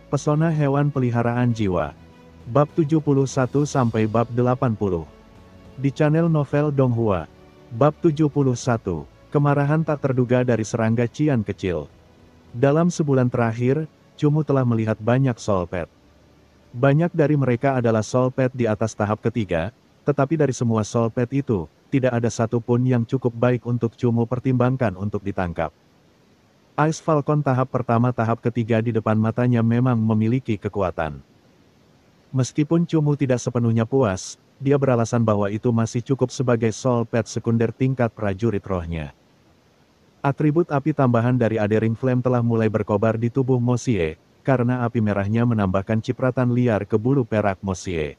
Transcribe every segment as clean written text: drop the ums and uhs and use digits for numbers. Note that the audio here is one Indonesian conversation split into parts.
Pesona hewan peliharaan jiwa. Bab 71 sampai bab 80. Di channel Novel Donghua. Bab 71. Kemarahan tak terduga dari serangga Cian kecil. Dalam sebulan terakhir, Cumu telah melihat banyak soul pet. Banyak dari mereka adalah soul pet di atas tahap ketiga, tetapi dari semua soul pet itu, tidak ada satupun yang cukup baik untuk Cumu pertimbangkan untuk ditangkap. Ice Falcon tahap pertama tahap ketiga di depan matanya memang memiliki kekuatan. Meskipun Cumu tidak sepenuhnya puas, dia beralasan bahwa itu masih cukup sebagai soul pet sekunder tingkat prajurit rohnya. Atribut api tambahan dari Adering Flame telah mulai berkobar di tubuh Mosie, karena api merahnya menambahkan cipratan liar ke bulu perak Mosie.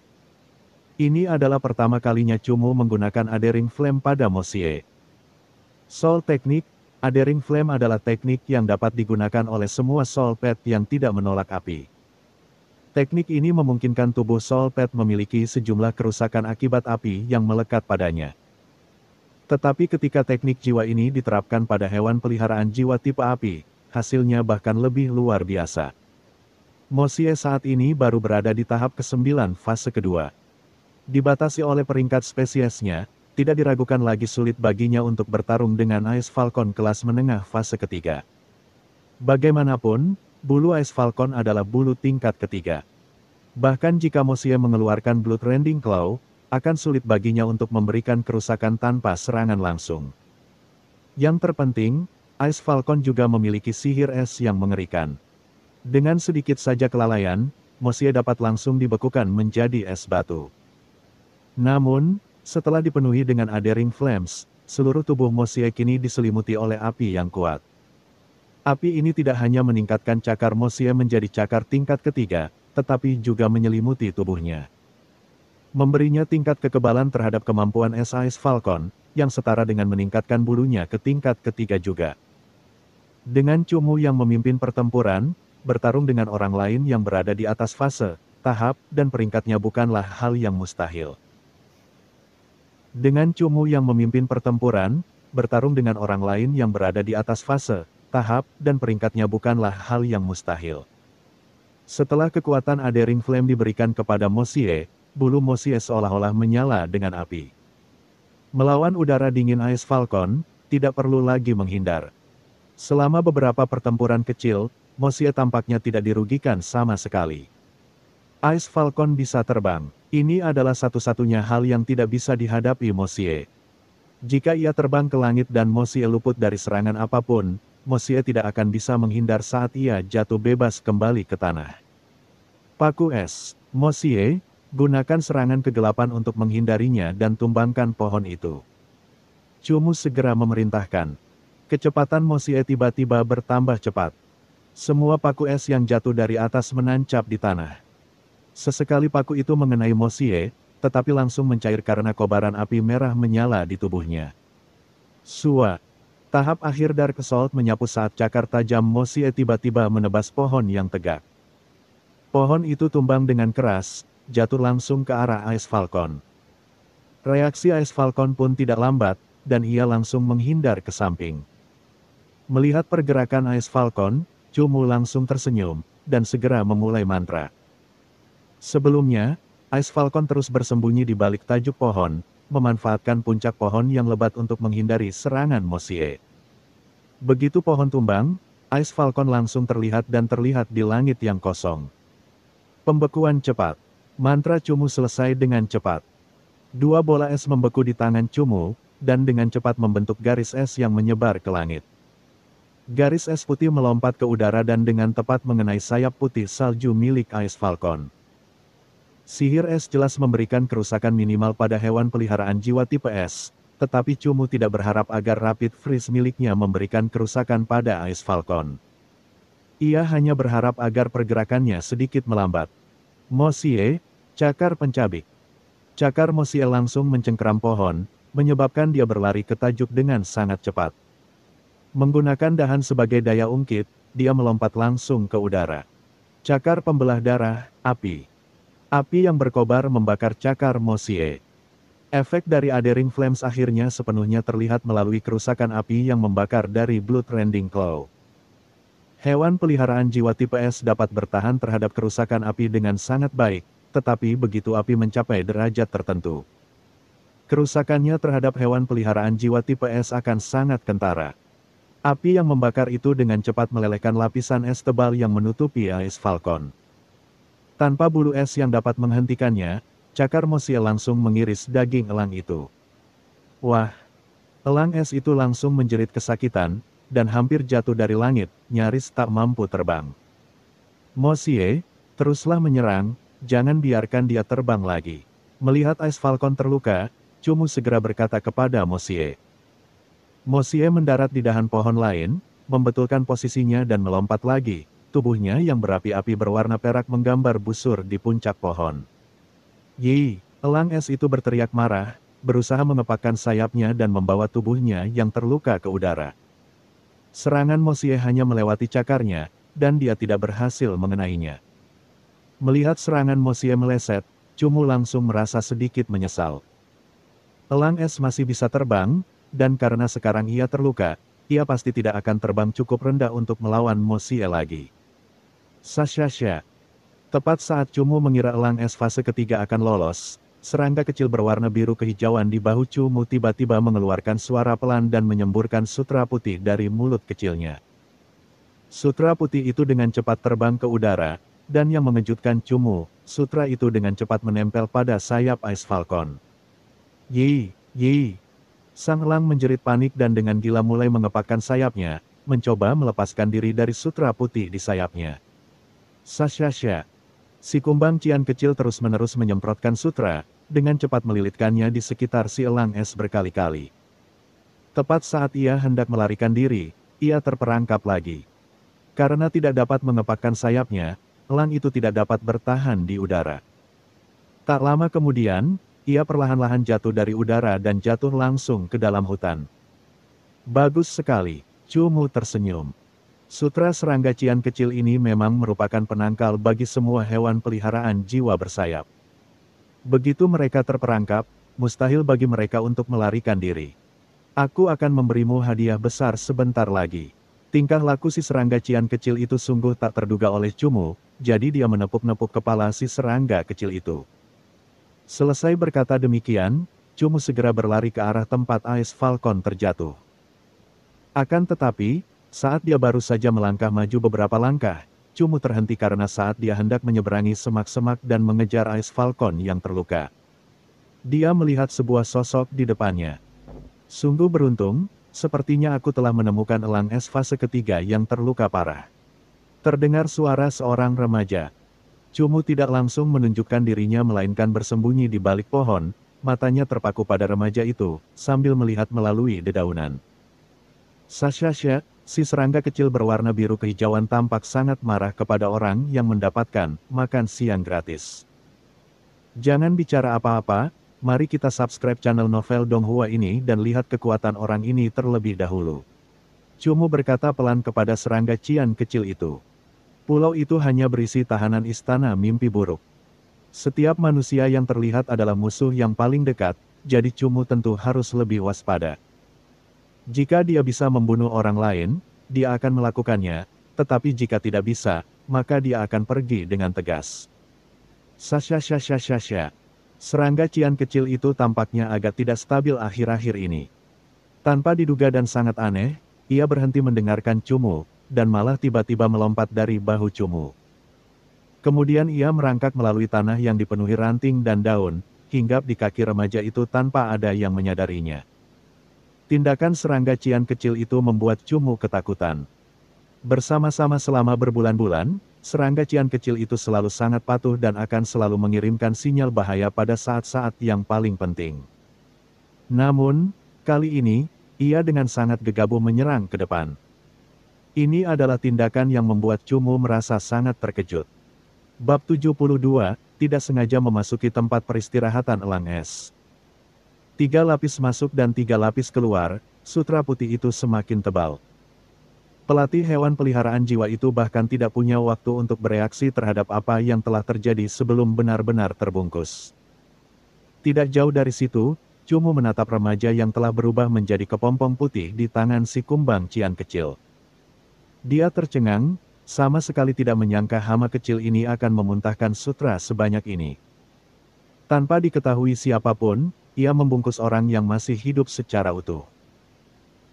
Ini adalah pertama kalinya Cumu menggunakan Adering Flame pada Mosie. Soul Teknik, Adering Flame adalah teknik yang dapat digunakan oleh semua soul pet yang tidak menolak api. Teknik ini memungkinkan tubuh soul pet memiliki sejumlah kerusakan akibat api yang melekat padanya. Tetapi ketika teknik jiwa ini diterapkan pada hewan peliharaan jiwa tipe api, hasilnya bahkan lebih luar biasa. Mosie saat ini baru berada di tahap ke-9 fase kedua. Dibatasi oleh peringkat spesiesnya, tidak diragukan lagi sulit baginya untuk bertarung dengan Ice Falcon kelas menengah fase ketiga. Bagaimanapun, bulu Ice Falcon adalah bulu tingkat ketiga. Bahkan jika Mosie mengeluarkan Blood Rending Claw, akan sulit baginya untuk memberikan kerusakan tanpa serangan langsung. Yang terpenting, Ice Falcon juga memiliki sihir es yang mengerikan. Dengan sedikit saja kelalaian, Mosie dapat langsung dibekukan menjadi es batu. Namun, setelah dipenuhi dengan Adering Flames, seluruh tubuh Mosie kini diselimuti oleh api yang kuat. Api ini tidak hanya meningkatkan cakar Mosie menjadi cakar tingkat ketiga, tetapi juga menyelimuti tubuhnya. Memberinya tingkat kekebalan terhadap kemampuan Ice Falcon, yang setara dengan meningkatkan bulunya ke tingkat ketiga juga. Dengan Cumu yang memimpin pertempuran, bertarung dengan orang lain yang berada di atas fase, tahap, dan peringkatnya bukanlah hal yang mustahil. Dengan Cumu yang memimpin pertempuran, bertarung dengan orang lain yang berada di atas fase, tahap, dan peringkatnya bukanlah hal yang mustahil. Setelah kekuatan Adering Flame diberikan kepada Mosie, bulu Mosie seolah-olah menyala dengan api. Melawan udara dingin Ice Falcon, tidak perlu lagi menghindar. Selama beberapa pertempuran kecil, Mosie tampaknya tidak dirugikan sama sekali. Ice Falcon bisa terbang. Ini adalah satu-satunya hal yang tidak bisa dihadapi Mosie. Jika ia terbang ke langit dan Mosie luput dari serangan apapun, Mosie tidak akan bisa menghindar saat ia jatuh bebas kembali ke tanah. Paku es, Mosie, gunakan serangan kegelapan untuk menghindarinya dan tumbangkan pohon itu. Cumu segera memerintahkan. Kecepatan Mosie tiba-tiba bertambah cepat. Semua paku es yang jatuh dari atas menancap di tanah. Sesekali paku itu mengenai Mosie, tetapi langsung mencair karena kobaran api merah menyala di tubuhnya. Sua. Tahap akhir Dark Assault menyapu saat cakar tajam Mosie tiba-tiba menebas pohon yang tegak. Pohon itu tumbang dengan keras, jatuh langsung ke arah Ice Falcon. Reaksi Ice Falcon pun tidak lambat, dan ia langsung menghindar ke samping. Melihat pergerakan Ice Falcon, Cumu langsung tersenyum, dan segera memulai mantra. Sebelumnya, Ice Falcon terus bersembunyi di balik tajuk pohon, memanfaatkan puncak pohon yang lebat untuk menghindari serangan Mosie. Begitu pohon tumbang, Ice Falcon langsung terlihat di langit yang kosong. Pembekuan cepat. Mantra Cumu selesai dengan cepat. Dua bola es membeku di tangan Cumu, dan dengan cepat membentuk garis es yang menyebar ke langit. Garis es putih melompat ke udara dan dengan tepat mengenai sayap putih salju milik Ice Falcon. Sihir es jelas memberikan kerusakan minimal pada hewan peliharaan jiwa tipe es, tetapi Cumu tidak berharap agar Rapid Freeze miliknya memberikan kerusakan pada Ice Falcon. Ia hanya berharap agar pergerakannya sedikit melambat. Mosie, cakar pencabik. Cakar Mosie langsung mencengkeram pohon, menyebabkan dia berlari ke tajuk dengan sangat cepat. Menggunakan dahan sebagai daya ungkit, dia melompat langsung ke udara. Cakar pembelah darah, api. Api yang berkobar membakar cakar Mosie. Efek dari Adering Flames akhirnya sepenuhnya terlihat melalui kerusakan api yang membakar dari Blood Rending Claw. Hewan peliharaan jiwa tipe S dapat bertahan terhadap kerusakan api dengan sangat baik, tetapi begitu api mencapai derajat tertentu, kerusakannya terhadap hewan peliharaan jiwa tipe S akan sangat kentara. Api yang membakar itu dengan cepat melelehkan lapisan es tebal yang menutupi Ice Falcon. Tanpa bulu es yang dapat menghentikannya, cakar Mosia langsung mengiris daging elang itu. Wah! Elang es itu langsung menjerit kesakitan, dan hampir jatuh dari langit, nyaris tak mampu terbang. Mosie, teruslah menyerang, jangan biarkan dia terbang lagi. Melihat Ice Falcon terluka, Cumu segera berkata kepada Mosie. Mosie mendarat di dahan pohon lain, membetulkan posisinya dan melompat lagi, tubuhnya yang berapi-api berwarna perak menggambar busur di puncak pohon. Yi, elang es itu berteriak marah, berusaha mengepakkan sayapnya dan membawa tubuhnya yang terluka ke udara. Serangan Mosie hanya melewati cakarnya, dan dia tidak berhasil mengenainya. Melihat serangan Mosie meleset, Cumu langsung merasa sedikit menyesal. Elang es masih bisa terbang, dan karena sekarang ia terluka, ia pasti tidak akan terbang cukup rendah untuk melawan Mosie lagi. Sashasha. Tepat saat Cumu mengira elang es fase ketiga akan lolos, serangga kecil berwarna biru kehijauan di bahu Cumu tiba-tiba mengeluarkan suara pelan dan menyemburkan sutra putih dari mulut kecilnya. Sutra putih itu dengan cepat terbang ke udara, dan yang mengejutkan Cumu, sutra itu dengan cepat menempel pada sayap Ice Falcon. Yi, yi! Sang elang menjerit panik dan dengan gila mulai mengepakkan sayapnya, mencoba melepaskan diri dari sutra putih di sayapnya. Sashasha. Si kumbang cian kecil terus-menerus menyemprotkan sutra, dengan cepat melilitkannya di sekitar si elang es berkali-kali. Tepat saat ia hendak melarikan diri, ia terperangkap lagi. Karena tidak dapat mengepakkan sayapnya, elang itu tidak dapat bertahan di udara. Tak lama kemudian, ia perlahan-lahan jatuh dari udara dan jatuh langsung ke dalam hutan. Bagus sekali, Cumu tersenyum. Sutra serangga cian kecil ini memang merupakan penangkal bagi semua hewan peliharaan jiwa bersayap. Begitu mereka terperangkap, mustahil bagi mereka untuk melarikan diri. Aku akan memberimu hadiah besar sebentar lagi. Tingkah laku si serangga cian kecil itu sungguh tak terduga oleh Cumu, jadi dia menepuk-nepuk kepala si serangga kecil itu. Selesai berkata demikian, Cumu segera berlari ke arah tempat Ice Falcon terjatuh. Akan tetapi, saat dia baru saja melangkah maju beberapa langkah, Cumu terhenti karena saat dia hendak menyeberangi semak-semak dan mengejar Ice Falcon yang terluka. Dia melihat sebuah sosok di depannya. Sungguh beruntung, sepertinya aku telah menemukan elang es fase ketiga yang terluka parah. Terdengar suara seorang remaja. Cumu tidak langsung menunjukkan dirinya melainkan bersembunyi di balik pohon, matanya terpaku pada remaja itu, sambil melihat melalui dedaunan. Sashasha, si serangga kecil berwarna biru kehijauan tampak sangat marah kepada orang yang mendapatkan makan siang gratis. Jangan bicara apa-apa, mari kita subscribe channel Novel Donghua ini dan lihat kekuatan orang ini terlebih dahulu. Cumu berkata pelan kepada serangga cian kecil itu. Pulau itu hanya berisi tahanan istana mimpi buruk. Setiap manusia yang terlihat adalah musuh yang paling dekat, jadi Cumu tentu harus lebih waspada. Jika dia bisa membunuh orang lain, dia akan melakukannya, tetapi jika tidak bisa, maka dia akan pergi dengan tegas. Sashasha. Serangga cian kecil itu tampaknya agak tidak stabil akhir-akhir ini. Tanpa diduga dan sangat aneh, ia berhenti mendengarkan Cumu, dan malah tiba-tiba melompat dari bahu Cumu. Kemudian ia merangkak melalui tanah yang dipenuhi ranting dan daun, hinggap di kaki remaja itu tanpa ada yang menyadarinya. Tindakan serangga cian kecil itu membuat Cumu ketakutan. Bersama-sama selama berbulan-bulan, serangga cian kecil itu selalu sangat patuh dan akan selalu mengirimkan sinyal bahaya pada saat-saat yang paling penting. Namun, kali ini, ia dengan sangat gegabah menyerang ke depan. Ini adalah tindakan yang membuat Cumu merasa sangat terkejut. Bab 72, tidak sengaja memasuki tempat peristirahatan elang es. 3 lapis masuk dan 3 lapis keluar, sutra putih itu semakin tebal. Pelatih hewan peliharaan jiwa itu bahkan tidak punya waktu untuk bereaksi terhadap apa yang telah terjadi sebelum benar-benar terbungkus. Tidak jauh dari situ, Cumu menatap remaja yang telah berubah menjadi kepompong putih di tangan si kumbang cian kecil. Dia tercengang, sama sekali tidak menyangka hama kecil ini akan memuntahkan sutra sebanyak ini. Tanpa diketahui siapapun, ia membungkus orang yang masih hidup secara utuh.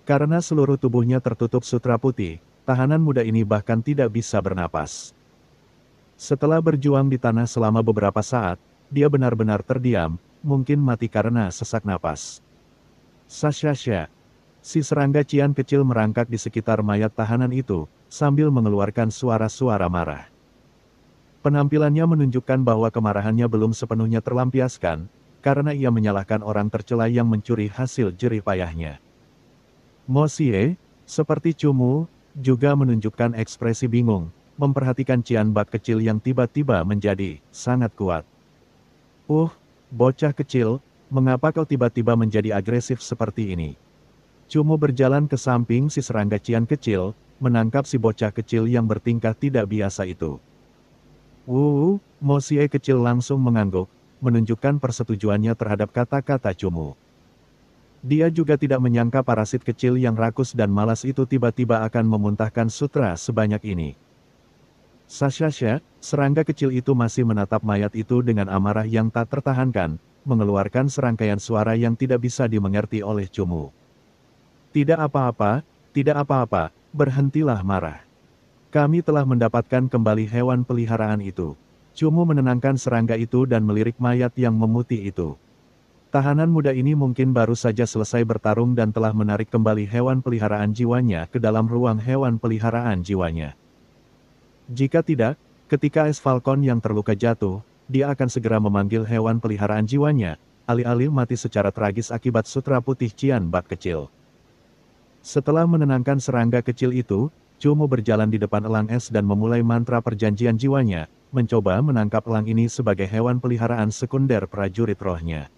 Karena seluruh tubuhnya tertutup sutra putih, tahanan muda ini bahkan tidak bisa bernapas. Setelah berjuang di tanah selama beberapa saat, dia benar-benar terdiam, mungkin mati karena sesak napas. Sasha, si serangga cian kecil merangkak di sekitar mayat tahanan itu, sambil mengeluarkan suara-suara marah. Penampilannya menunjukkan bahwa kemarahannya belum sepenuhnya terlampiaskan, karena ia menyalahkan orang tercela yang mencuri hasil jerih payahnya. Mo Xie, seperti Cumu, juga menunjukkan ekspresi bingung, memperhatikan Cian Bak kecil yang tiba-tiba menjadi sangat kuat. Bocah kecil, mengapa kau tiba-tiba menjadi agresif seperti ini? Cumu berjalan ke samping si serangga Cian kecil, menangkap si bocah kecil yang bertingkah tidak biasa itu. Mo Xie kecil langsung mengangguk, menunjukkan persetujuannya terhadap kata-kata Cumu. Dia juga tidak menyangka parasit kecil yang rakus dan malas itu tiba-tiba akan memuntahkan sutra sebanyak ini. Sasha, serangga kecil itu masih menatap mayat itu dengan amarah yang tak tertahankan, mengeluarkan serangkaian suara yang tidak bisa dimengerti oleh Cumu. Tidak apa-apa, berhentilah marah. Kami telah mendapatkan kembali hewan peliharaan itu. Cumu menenangkan serangga itu dan melirik mayat yang memutih itu. Tahanan muda ini mungkin baru saja selesai bertarung dan telah menarik kembali hewan peliharaan jiwanya ke dalam ruang hewan peliharaan jiwanya. Jika tidak, ketika Es Falcon yang terluka jatuh, dia akan segera memanggil hewan peliharaan jiwanya, alih-alih mati secara tragis akibat sutra putih Cian Bak kecil. Setelah menenangkan serangga kecil itu, Cumu berjalan di depan elang es dan memulai mantra perjanjian jiwanya, mencoba menangkap elang ini sebagai hewan peliharaan sekunder prajurit rohnya.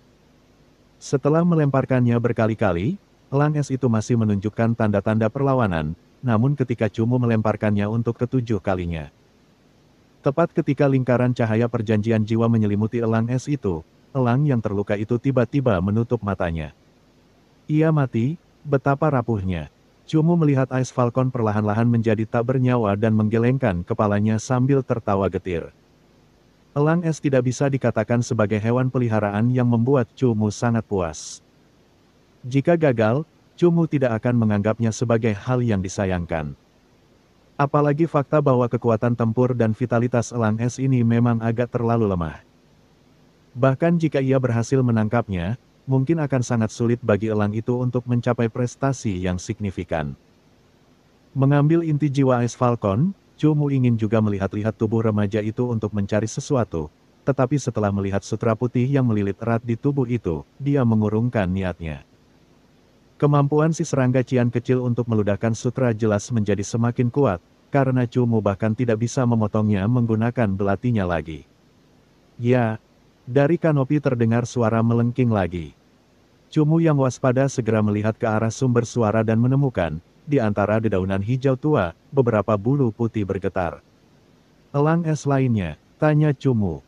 Setelah melemparkannya berkali-kali, elang es itu masih menunjukkan tanda-tanda perlawanan, namun ketika Cumu melemparkannya untuk ketujuh kalinya. Tepat ketika lingkaran cahaya perjanjian jiwa menyelimuti elang es itu, elang yang terluka itu tiba-tiba menutup matanya. Ia mati, betapa rapuhnya. Cumu melihat Ice Falcon perlahan-lahan menjadi tak bernyawa dan menggelengkan kepalanya sambil tertawa getir. Elang es tidak bisa dikatakan sebagai hewan peliharaan yang membuat Cumu sangat puas. Jika gagal, Cumu tidak akan menganggapnya sebagai hal yang disayangkan. Apalagi fakta bahwa kekuatan tempur dan vitalitas elang es ini memang agak terlalu lemah. Bahkan jika ia berhasil menangkapnya, mungkin akan sangat sulit bagi elang itu untuk mencapai prestasi yang signifikan. Mengambil inti jiwa Ice Falcon, Cumu ingin juga melihat-lihat tubuh remaja itu untuk mencari sesuatu, tetapi setelah melihat sutra putih yang melilit erat di tubuh itu, dia mengurungkan niatnya. Kemampuan si serangga Cian kecil untuk meludahkan sutra jelas menjadi semakin kuat, karena Cumu bahkan tidak bisa memotongnya menggunakan belatinya lagi. Ya, dari kanopi terdengar suara melengking lagi. Cumu yang waspada segera melihat ke arah sumber suara dan menemukan, di antara dedaunan hijau tua, beberapa bulu putih bergetar. Elang es lainnya, tanya Cumu.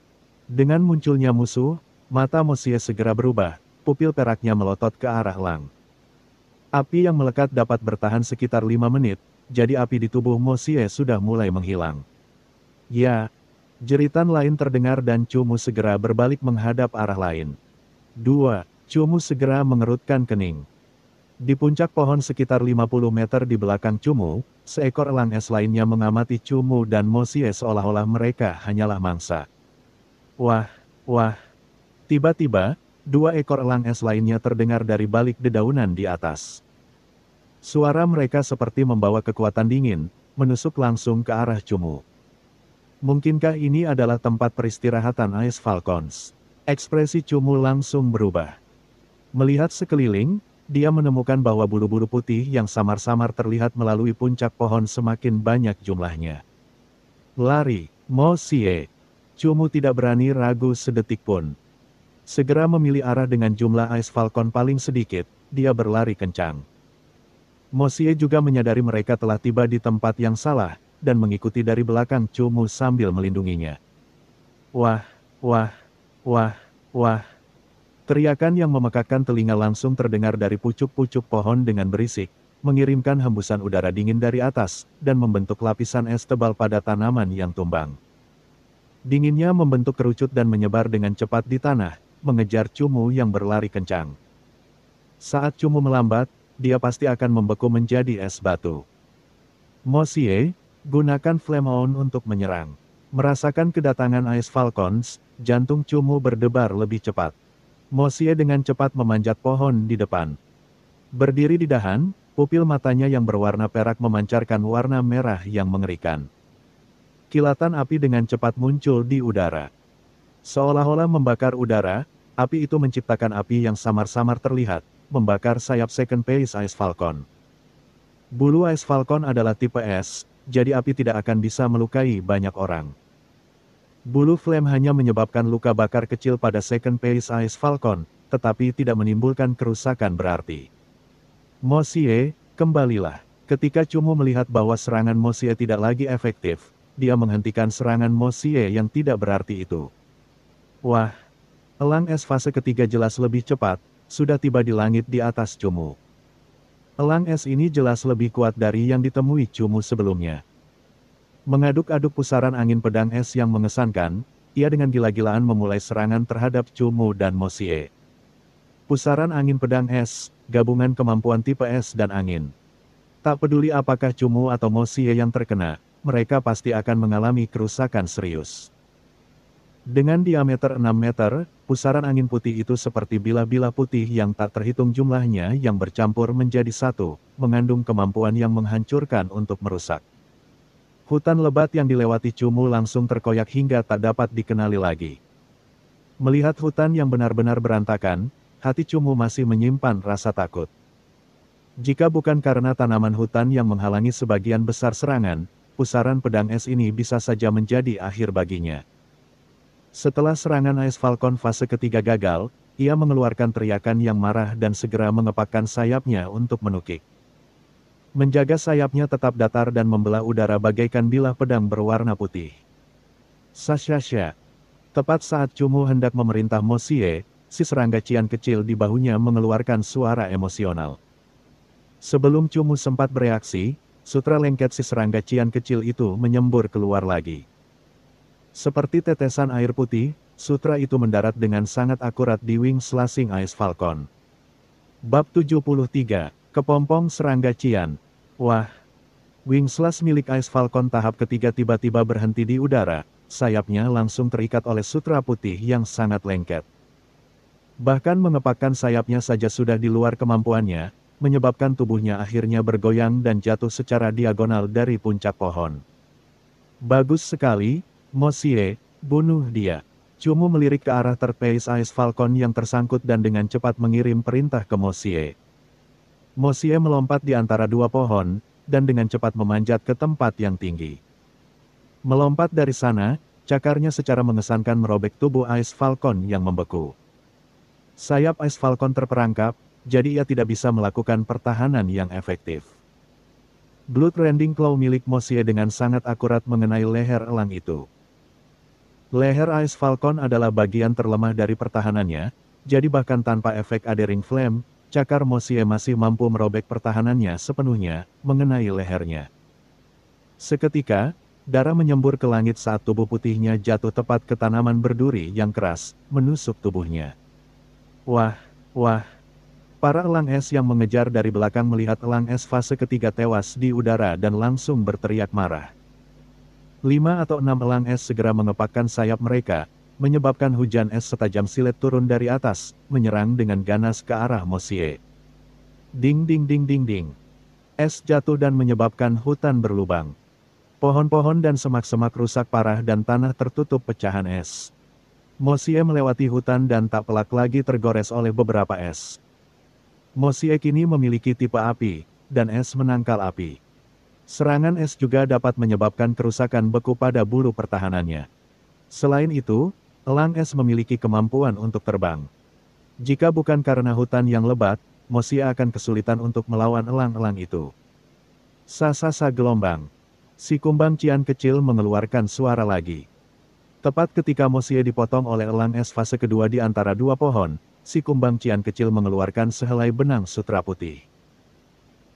Dengan munculnya musuh, mata Mo Xie segera berubah, pupil peraknya melotot ke arah elang. Api yang melekat dapat bertahan sekitar 5 menit, jadi api di tubuh Mo Xie sudah mulai menghilang. Ya, jeritan lain terdengar dan Cumu segera berbalik menghadap arah lain. Cumu segera mengerutkan kening. Di puncak pohon sekitar 50 meter di belakang Cumu, seekor elang es lainnya mengamati Cumu dan Mo Xie seolah-olah mereka hanyalah mangsa. Wah. Tiba-tiba, 2 ekor elang es lainnya terdengar dari balik dedaunan di atas. Suara mereka seperti membawa kekuatan dingin, menusuk langsung ke arah Cumu. Mungkinkah ini adalah tempat peristirahatan Ice Falcons? Ekspresi Cumu langsung berubah. Melihat sekeliling, dia menemukan bahwa bulu-bulu putih yang samar-samar terlihat melalui puncak pohon semakin banyak jumlahnya. Lari, Mo Xie. Cumu tidak berani ragu sedetik pun. Segera memilih arah dengan jumlah Ice Falcon paling sedikit, dia berlari kencang. Mo Xie juga menyadari mereka telah tiba di tempat yang salah, dan mengikuti dari belakang Cumu sambil melindunginya. Wah. Teriakan yang memekakkan telinga langsung terdengar dari pucuk-pucuk pohon dengan berisik, mengirimkan hembusan udara dingin dari atas, dan membentuk lapisan es tebal pada tanaman yang tumbang. Dinginnya membentuk kerucut dan menyebar dengan cepat di tanah, mengejar Cumu yang berlari kencang. Saat Cumu melambat, dia pasti akan membeku menjadi es batu. Mo Xie, gunakan Flame On untuk menyerang. Merasakan kedatangan Ice Falcons, jantung Cumu berdebar lebih cepat. Mo Xie dengan cepat memanjat pohon di depan. Berdiri di dahan, pupil matanya yang berwarna perak memancarkan warna merah yang mengerikan. Kilatan api dengan cepat muncul di udara. Seolah-olah membakar udara, api itu menciptakan api yang samar-samar terlihat, membakar sayap Second Phase Ice Falcon. Bulu Ice Falcon adalah tipe es, jadi api tidak akan bisa melukai banyak orang. Bulu Flame hanya menyebabkan luka bakar kecil pada Second Phase Ice Falcon, tetapi tidak menimbulkan kerusakan berarti. Mo Xie, kembalilah. Ketika Cumu melihat bahwa serangan Mo Xie tidak lagi efektif, dia menghentikan serangan Mo Xie yang tidak berarti itu. Wah! Elang es fase ketiga jelas lebih cepat, sudah tiba di langit di atas Cumu. Elang es ini jelas lebih kuat dari yang ditemui Cumu sebelumnya. Mengaduk-aduk pusaran angin pedang es yang mengesankan, ia dengan gila-gilaan memulai serangan terhadap Cumu dan Mo Xie. Pusaran angin pedang es, gabungan kemampuan tipe es dan angin. Tak peduli apakah Cumu atau Mo Xie yang terkena, mereka pasti akan mengalami kerusakan serius. Dengan diameter 6 meter, pusaran angin putih itu seperti bilah-bilah putih yang tak terhitung jumlahnya yang bercampur menjadi satu, mengandung kemampuan yang menghancurkan untuk merusak. Hutan lebat yang dilewati Cumu langsung terkoyak hingga tak dapat dikenali lagi. Melihat hutan yang benar-benar berantakan, hati Cumu masih menyimpan rasa takut. Jika bukan karena tanaman hutan yang menghalangi sebagian besar serangan, pusaran pedang es ini bisa saja menjadi akhir baginya. Setelah serangan Ice Falcon fase ketiga gagal, ia mengeluarkan teriakan yang marah dan segera mengepakkan sayapnya untuk menukik. Menjaga sayapnya tetap datar dan membelah udara bagaikan bilah pedang berwarna putih. Sasha. Tepat saat Cumu hendak memerintah Mo Xie, si serangga cian kecil di bahunya mengeluarkan suara emosional. Sebelum Cumu sempat bereaksi, sutra lengket si serangga cian kecil itu menyembur keluar lagi. Seperti tetesan air putih, sutra itu mendarat dengan sangat akurat di wing slashing Ice Falcon. Bab 73, Kepompong Serangga Cian. Wah! Wing slash milik Ice Falcon tahap ketiga tiba-tiba berhenti di udara, sayapnya langsung terikat oleh sutra putih yang sangat lengket. Bahkan mengepakkan sayapnya saja sudah di luar kemampuannya, menyebabkan tubuhnya akhirnya bergoyang dan jatuh secara diagonal dari puncak pohon. Bagus sekali, Mo Xie, bunuh dia. Cumu melirik ke arah Third Phase Ice Falcon yang tersangkut dan dengan cepat mengirim perintah ke Mo Xie. Mo Xie melompat di antara dua pohon, dan dengan cepat memanjat ke tempat yang tinggi. Melompat dari sana, cakarnya secara mengesankan merobek tubuh Ice Falcon yang membeku. Sayap Ice Falcon terperangkap, jadi ia tidak bisa melakukan pertahanan yang efektif. Blood Rending Claw milik Mo Xie dengan sangat akurat mengenai leher elang itu. Leher Ice Falcon adalah bagian terlemah dari pertahanannya, jadi bahkan tanpa efek Adhering Flame, cakar Mo Xie masih mampu merobek pertahanannya sepenuhnya, mengenai lehernya. Seketika, darah menyembur ke langit saat tubuh putihnya jatuh tepat ke tanaman berduri yang keras, menusuk tubuhnya. Wah! Para elang es yang mengejar dari belakang melihat elang es fase ketiga tewas di udara dan langsung berteriak marah. 5 atau 6 elang es segera mengepakkan sayap mereka, menyebabkan hujan es setajam silet turun dari atas, menyerang dengan ganas ke arah Mo Xie. Ding ding ding ding ding. Es jatuh dan menyebabkan hutan berlubang. Pohon-pohon dan semak-semak rusak parah dan tanah tertutup pecahan es. Mo Xie melewati hutan dan tak pelak lagi tergores oleh beberapa es. Mo Xie kini memiliki tipe api, dan es menangkal api. Serangan es juga dapat menyebabkan kerusakan beku pada bulu pertahanannya. Selain itu, elang es memiliki kemampuan untuk terbang. Jika bukan karena hutan yang lebat, Mo Xie akan kesulitan untuk melawan elang-elang itu. Sa-sa-sa gelombang. Si kumbang cian kecil mengeluarkan suara lagi. Tepat ketika Mo Xie dipotong oleh elang es fase kedua di antara dua pohon, si kumbang cian kecil mengeluarkan sehelai benang sutra putih.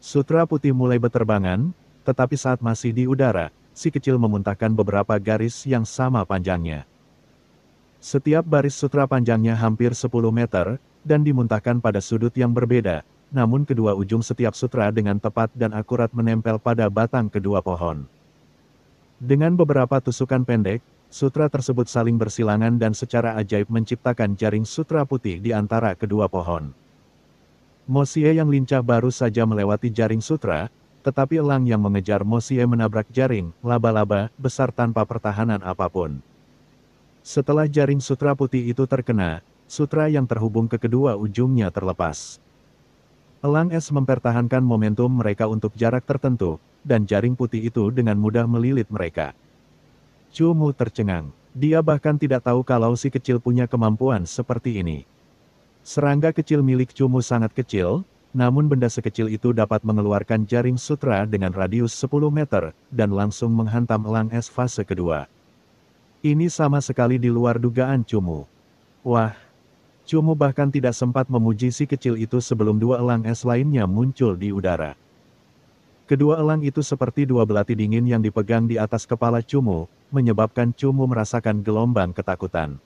Sutra putih mulai berterbangan, tetapi saat masih di udara, si kecil memuntahkan beberapa garis yang sama panjangnya. Setiap baris sutra panjangnya hampir 10 meter, dan dimuntahkan pada sudut yang berbeda, namun kedua ujung setiap sutra dengan tepat dan akurat menempel pada batang kedua pohon. Dengan beberapa tusukan pendek, sutra tersebut saling bersilangan dan secara ajaib menciptakan jaring sutra putih di antara kedua pohon. Mosie yang lincah baru saja melewati jaring sutra, tetapi elang yang mengejar Mosie menabrak jaring laba-laba besar tanpa pertahanan apapun. Setelah jaring sutra putih itu terkena, sutra yang terhubung ke kedua ujungnya terlepas. Elang es mempertahankan momentum mereka untuk jarak tertentu, dan jaring putih itu dengan mudah melilit mereka. Cumu tercengang. Dia bahkan tidak tahu kalau si kecil punya kemampuan seperti ini. Serangga kecil milik Cumu sangat kecil, namun benda sekecil itu dapat mengeluarkan jaring sutra dengan radius 10 meter, dan langsung menghantam elang es fase kedua. Ini sama sekali di luar dugaan Cumu. Wah! Cumu bahkan tidak sempat memuji si kecil itu sebelum dua elang es lainnya muncul di udara. Kedua elang itu seperti dua belati dingin yang dipegang di atas kepala Cumu, menyebabkan Cumu merasakan gelombang ketakutan.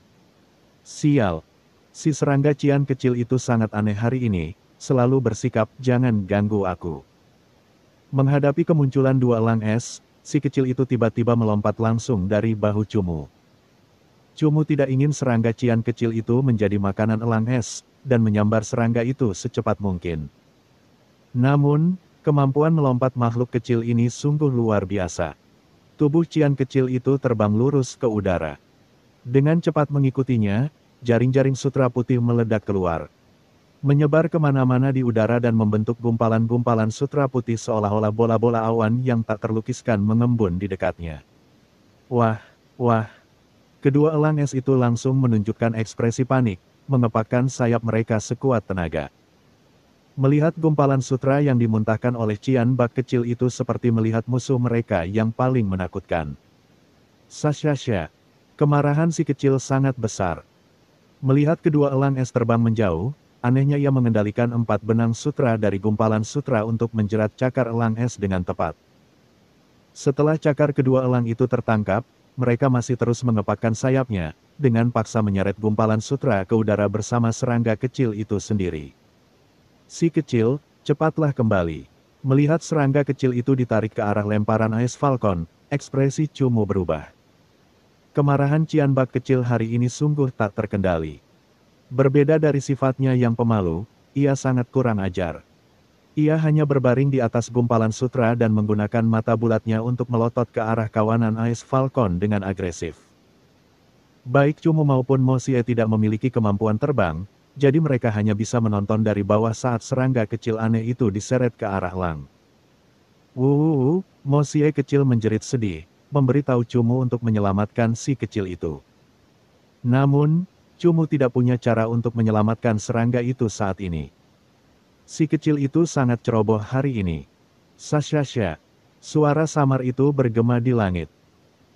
Sial! Si serangga cian kecil itu sangat aneh hari ini, selalu bersikap, jangan ganggu aku. Menghadapi kemunculan dua elang es, si kecil itu tiba-tiba melompat langsung dari bahu Cumu. Cumu tidak ingin serangga cian kecil itu menjadi makanan elang es, dan menyambar serangga itu secepat mungkin. Namun, kemampuan melompat makhluk kecil ini sungguh luar biasa. Tubuh cian kecil itu terbang lurus ke udara. Dengan cepat mengikutinya, jaring-jaring sutra putih meledak keluar. Menyebar kemana-mana di udara dan membentuk gumpalan-gumpalan sutra putih seolah-olah bola-bola awan yang tak terlukiskan mengembun di dekatnya. Wah, wah. Kedua elang es itu langsung menunjukkan ekspresi panik, mengepakkan sayap mereka sekuat tenaga. Melihat gumpalan sutra yang dimuntahkan oleh Cian Bak kecil itu seperti melihat musuh mereka yang paling menakutkan. Sasyasya. Kemarahan si kecil sangat besar. Melihat kedua elang es terbang menjauh, anehnya ia mengendalikan 4 benang sutra dari gumpalan sutra untuk menjerat cakar elang es dengan tepat. Setelah cakar kedua elang itu tertangkap, mereka masih terus mengepakkan sayapnya, dengan paksa menyeret gumpalan sutra ke udara bersama serangga kecil itu sendiri. Si kecil, cepatlah kembali. Melihat serangga kecil itu ditarik ke arah lemparan Ice Falcon, ekspresi Cumu berubah. Kemarahan Cian Bak kecil hari ini sungguh tak terkendali. Berbeda dari sifatnya yang pemalu, ia sangat kurang ajar. Ia hanya berbaring di atas gumpalan sutra dan menggunakan mata bulatnya untuk melotot ke arah kawanan Ice Falcon dengan agresif. Baik Cumu maupun Mosie tidak memiliki kemampuan terbang, jadi mereka hanya bisa menonton dari bawah saat serangga kecil aneh itu diseret ke arah elang. Mosie kecil menjerit sedih, memberitahu Cumu untuk menyelamatkan si kecil itu. Namun, Cumu tidak punya cara untuk menyelamatkan serangga itu saat ini. Si kecil itu sangat ceroboh hari ini. Sasyasya. Suara samar itu bergema di langit.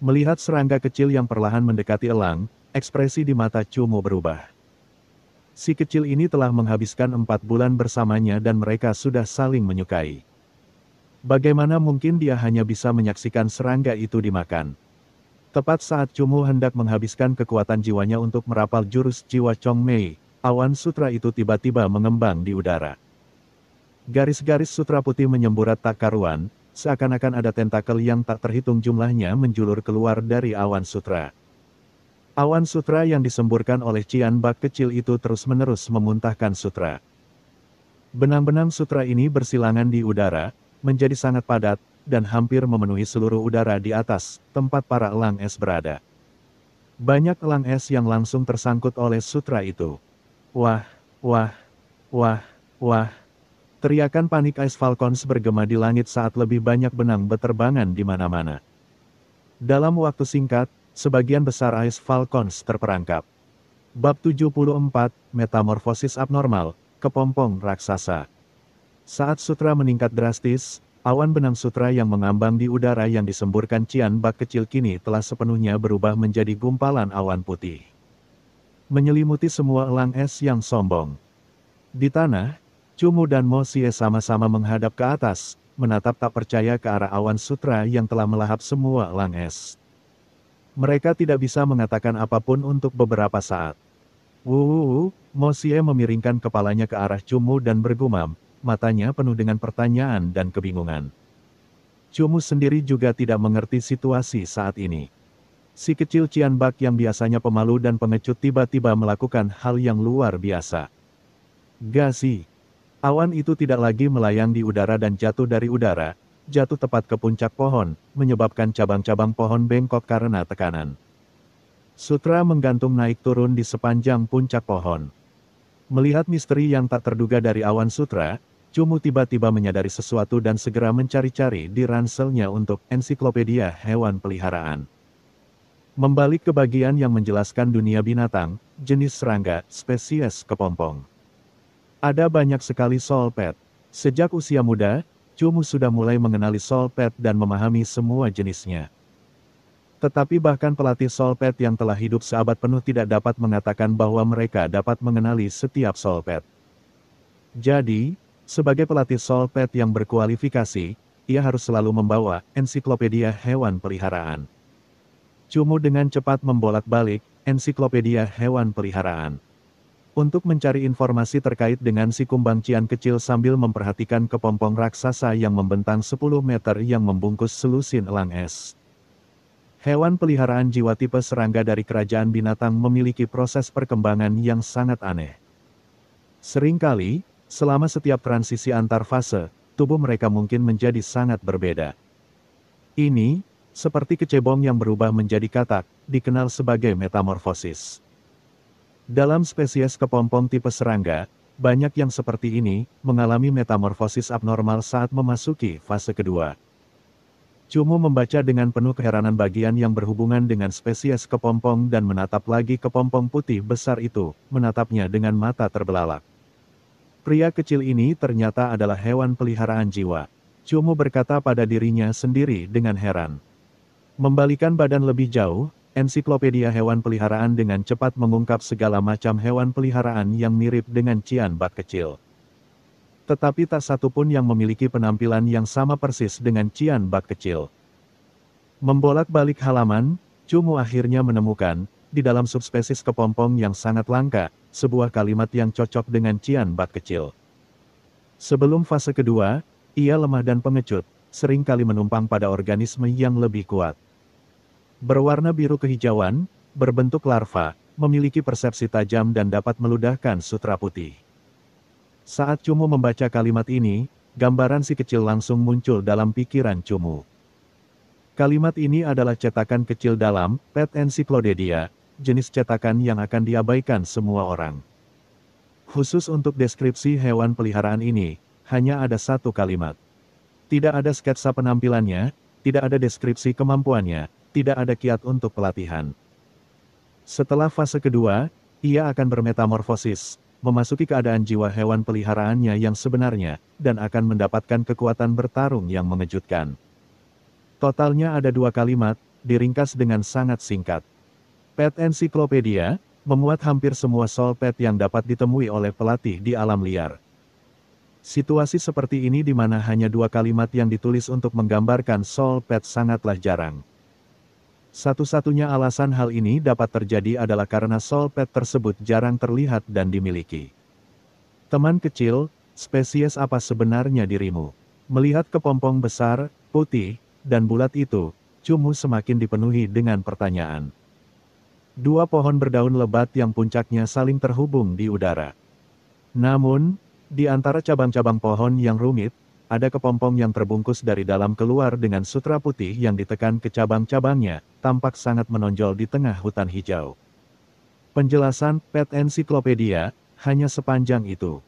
Melihat serangga kecil yang perlahan mendekati elang, ekspresi di mata Cumu berubah. Si kecil ini telah menghabiskan 4 bulan bersamanya dan mereka sudah saling menyukai. Bagaimana mungkin dia hanya bisa menyaksikan serangga itu dimakan? Tepat saat Cumu hendak menghabiskan kekuatan jiwanya untuk merapal jurus jiwa Chong Mei, awan sutra itu tiba-tiba mengembang di udara. Garis-garis sutra putih menyemburat tak karuan, seakan-akan ada tentakel yang tak terhitung jumlahnya menjulur keluar dari awan sutra. Awan sutra yang disemburkan oleh Cian Bak kecil itu terus-menerus memuntahkan sutra. Benang-benang sutra ini bersilangan di udara, menjadi sangat padat, dan hampir memenuhi seluruh udara di atas tempat para elang es berada. Banyak elang es yang langsung tersangkut oleh sutra itu. Wah, wah, wah, wah. Teriakan panik Ice Falcons bergema di langit saat lebih banyak benang beterbangan di mana-mana. Dalam waktu singkat, sebagian besar Ice Falcons terperangkap. Bab 74, Metamorfosis Abnormal, Kepompong Raksasa. Saat sutra meningkat drastis, awan benang sutra yang mengambang di udara yang disemburkan Cian Bak kecil kini telah sepenuhnya berubah menjadi gumpalan awan putih. Menyelimuti semua elang es yang sombong. Di tanah, Cumu dan Mo Xie sama-sama menghadap ke atas, menatap tak percaya ke arah awan sutra yang telah melahap semua elang es. Mereka tidak bisa mengatakan apapun untuk beberapa saat. Mo Xie memiringkan kepalanya ke arah Cumu dan bergumam, matanya penuh dengan pertanyaan dan kebingungan. Cumu sendiri juga tidak mengerti situasi saat ini. Si kecil Cian Bak yang biasanya pemalu dan pengecut tiba-tiba melakukan hal yang luar biasa. Gasi. Awan itu tidak lagi melayang di udara dan jatuh dari udara, jatuh tepat ke puncak pohon, menyebabkan cabang-cabang pohon bengkok karena tekanan. Sutra menggantung naik turun di sepanjang puncak pohon. Melihat misteri yang tak terduga dari awan sutra, Cumu tiba-tiba menyadari sesuatu dan segera mencari-cari di ranselnya untuk ensiklopedia hewan peliharaan. Membalik ke bagian yang menjelaskan dunia binatang, jenis serangga, spesies kepompong. Ada banyak sekali solpet. Sejak usia muda, Cumu sudah mulai mengenali solpet dan memahami semua jenisnya. Tetapi bahkan pelatih solpet yang telah hidup seabad penuh tidak dapat mengatakan bahwa mereka dapat mengenali setiap solpet. Jadi, sebagai pelatih solpet yang berkualifikasi, ia harus selalu membawa ensiklopedia hewan peliharaan. Cumu dengan cepat membolak-balik ensiklopedia hewan peliharaan. Untuk mencari informasi terkait dengan si kumbang cian kecil sambil memperhatikan kepompong raksasa yang membentang 10 meter yang membungkus selusin elang es. Hewan peliharaan jiwa tipe serangga dari kerajaan binatang memiliki proses perkembangan yang sangat aneh. Seringkali, selama setiap transisi antar fase, tubuh mereka mungkin menjadi sangat berbeda. Ini, seperti kecebong yang berubah menjadi katak, dikenal sebagai metamorfosis. Dalam spesies kepompong tipe serangga, banyak yang seperti ini, mengalami metamorfosis abnormal saat memasuki fase kedua. Cumu membaca dengan penuh keheranan bagian yang berhubungan dengan spesies kepompong dan menatap lagi kepompong putih besar itu, menatapnya dengan mata terbelalak. Pria kecil ini ternyata adalah hewan peliharaan jiwa. Cumu berkata pada dirinya sendiri dengan heran. Membalikan badan lebih jauh, ensiklopedia hewan peliharaan dengan cepat mengungkap segala macam hewan peliharaan yang mirip dengan Cian Bak kecil. Tetapi tak satu pun yang memiliki penampilan yang sama persis dengan Cian Bak kecil. Membolak-balik halaman, Cumu akhirnya menemukan, di dalam subspesies kepompong yang sangat langka, sebuah kalimat yang cocok dengan Cian Bak kecil. Sebelum fase kedua, ia lemah dan pengecut, sering kali menumpang pada organisme yang lebih kuat. Berwarna biru kehijauan, berbentuk larva, memiliki persepsi tajam dan dapat meludahkan sutra putih. Saat Cumu membaca kalimat ini, gambaran si kecil langsung muncul dalam pikiran Cumu. Kalimat ini adalah cetakan kecil dalam Pet Encyclopedia, jenis cetakan yang akan diabaikan semua orang. Khusus untuk deskripsi hewan peliharaan ini, hanya ada satu kalimat. Tidak ada sketsa penampilannya, tidak ada deskripsi kemampuannya, tidak ada kiat untuk pelatihan. Setelah fase kedua, ia akan bermetamorfosis, memasuki keadaan jiwa hewan peliharaannya yang sebenarnya, dan akan mendapatkan kekuatan bertarung yang mengejutkan. Totalnya ada 2 kalimat, diringkas dengan sangat singkat. Pet Encyclopedia, memuat hampir semua solpet yang dapat ditemui oleh pelatih di alam liar. Situasi seperti ini di mana hanya 2 kalimat yang ditulis untuk menggambarkan solpet sangatlah jarang. Satu-satunya alasan hal ini dapat terjadi adalah karena solpet tersebut jarang terlihat dan dimiliki. Teman kecil, spesies apa sebenarnya dirimu? Melihat kepompong besar, putih, dan bulat itu, Cumu semakin dipenuhi dengan pertanyaan. 2 pohon berdaun lebat yang puncaknya saling terhubung di udara. Namun, di antara cabang-cabang pohon yang rumit, ada kepompong yang terbungkus dari dalam keluar dengan sutra putih yang ditekan ke cabang-cabangnya, tampak sangat menonjol di tengah hutan hijau. Penjelasan Pet Encyclopedia hanya sepanjang itu.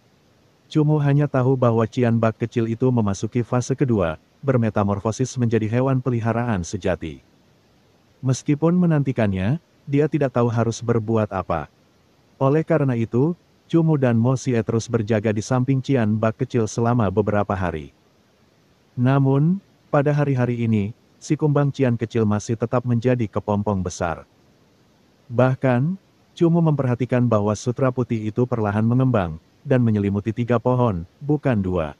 Cumu hanya tahu bahwa Cian Bak kecil itu memasuki fase kedua, bermetamorfosis menjadi hewan peliharaan sejati. Meskipun menantikannya, dia tidak tahu harus berbuat apa. Oleh karena itu, Cumu dan Mo Xie terus berjaga di samping Cian Bak kecil selama beberapa hari. Namun, pada hari-hari ini, si kumbang Cian kecil masih tetap menjadi kepompong besar. Bahkan, Cumu memperhatikan bahwa sutra putih itu perlahan mengembang, dan menyelimuti 3 pohon, bukan 2.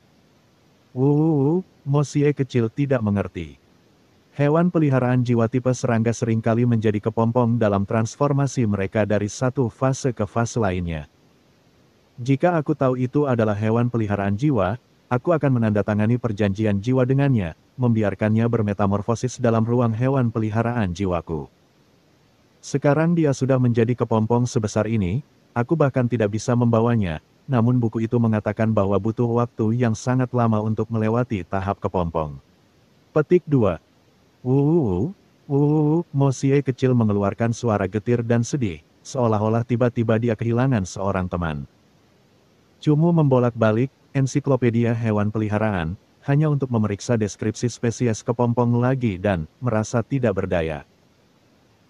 Mosie kecil tidak mengerti. Hewan peliharaan jiwa tipe serangga seringkali menjadi kepompong dalam transformasi mereka dari satu fase ke fase lainnya. Jika aku tahu itu adalah hewan peliharaan jiwa, aku akan menandatangani perjanjian jiwa dengannya, membiarkannya bermetamorfosis dalam ruang hewan peliharaan jiwaku. Sekarang dia sudah menjadi kepompong sebesar ini, aku bahkan tidak bisa membawanya, namun buku itu mengatakan bahwa butuh waktu yang sangat lama untuk melewati tahap kepompong. Petik 2. Mosie kecil mengeluarkan suara getir dan sedih, seolah-olah tiba-tiba dia kehilangan seorang teman. Cumu membolak-balik ensiklopedia hewan peliharaan, hanya untuk memeriksa deskripsi spesies kepompong lagi dan merasa tidak berdaya.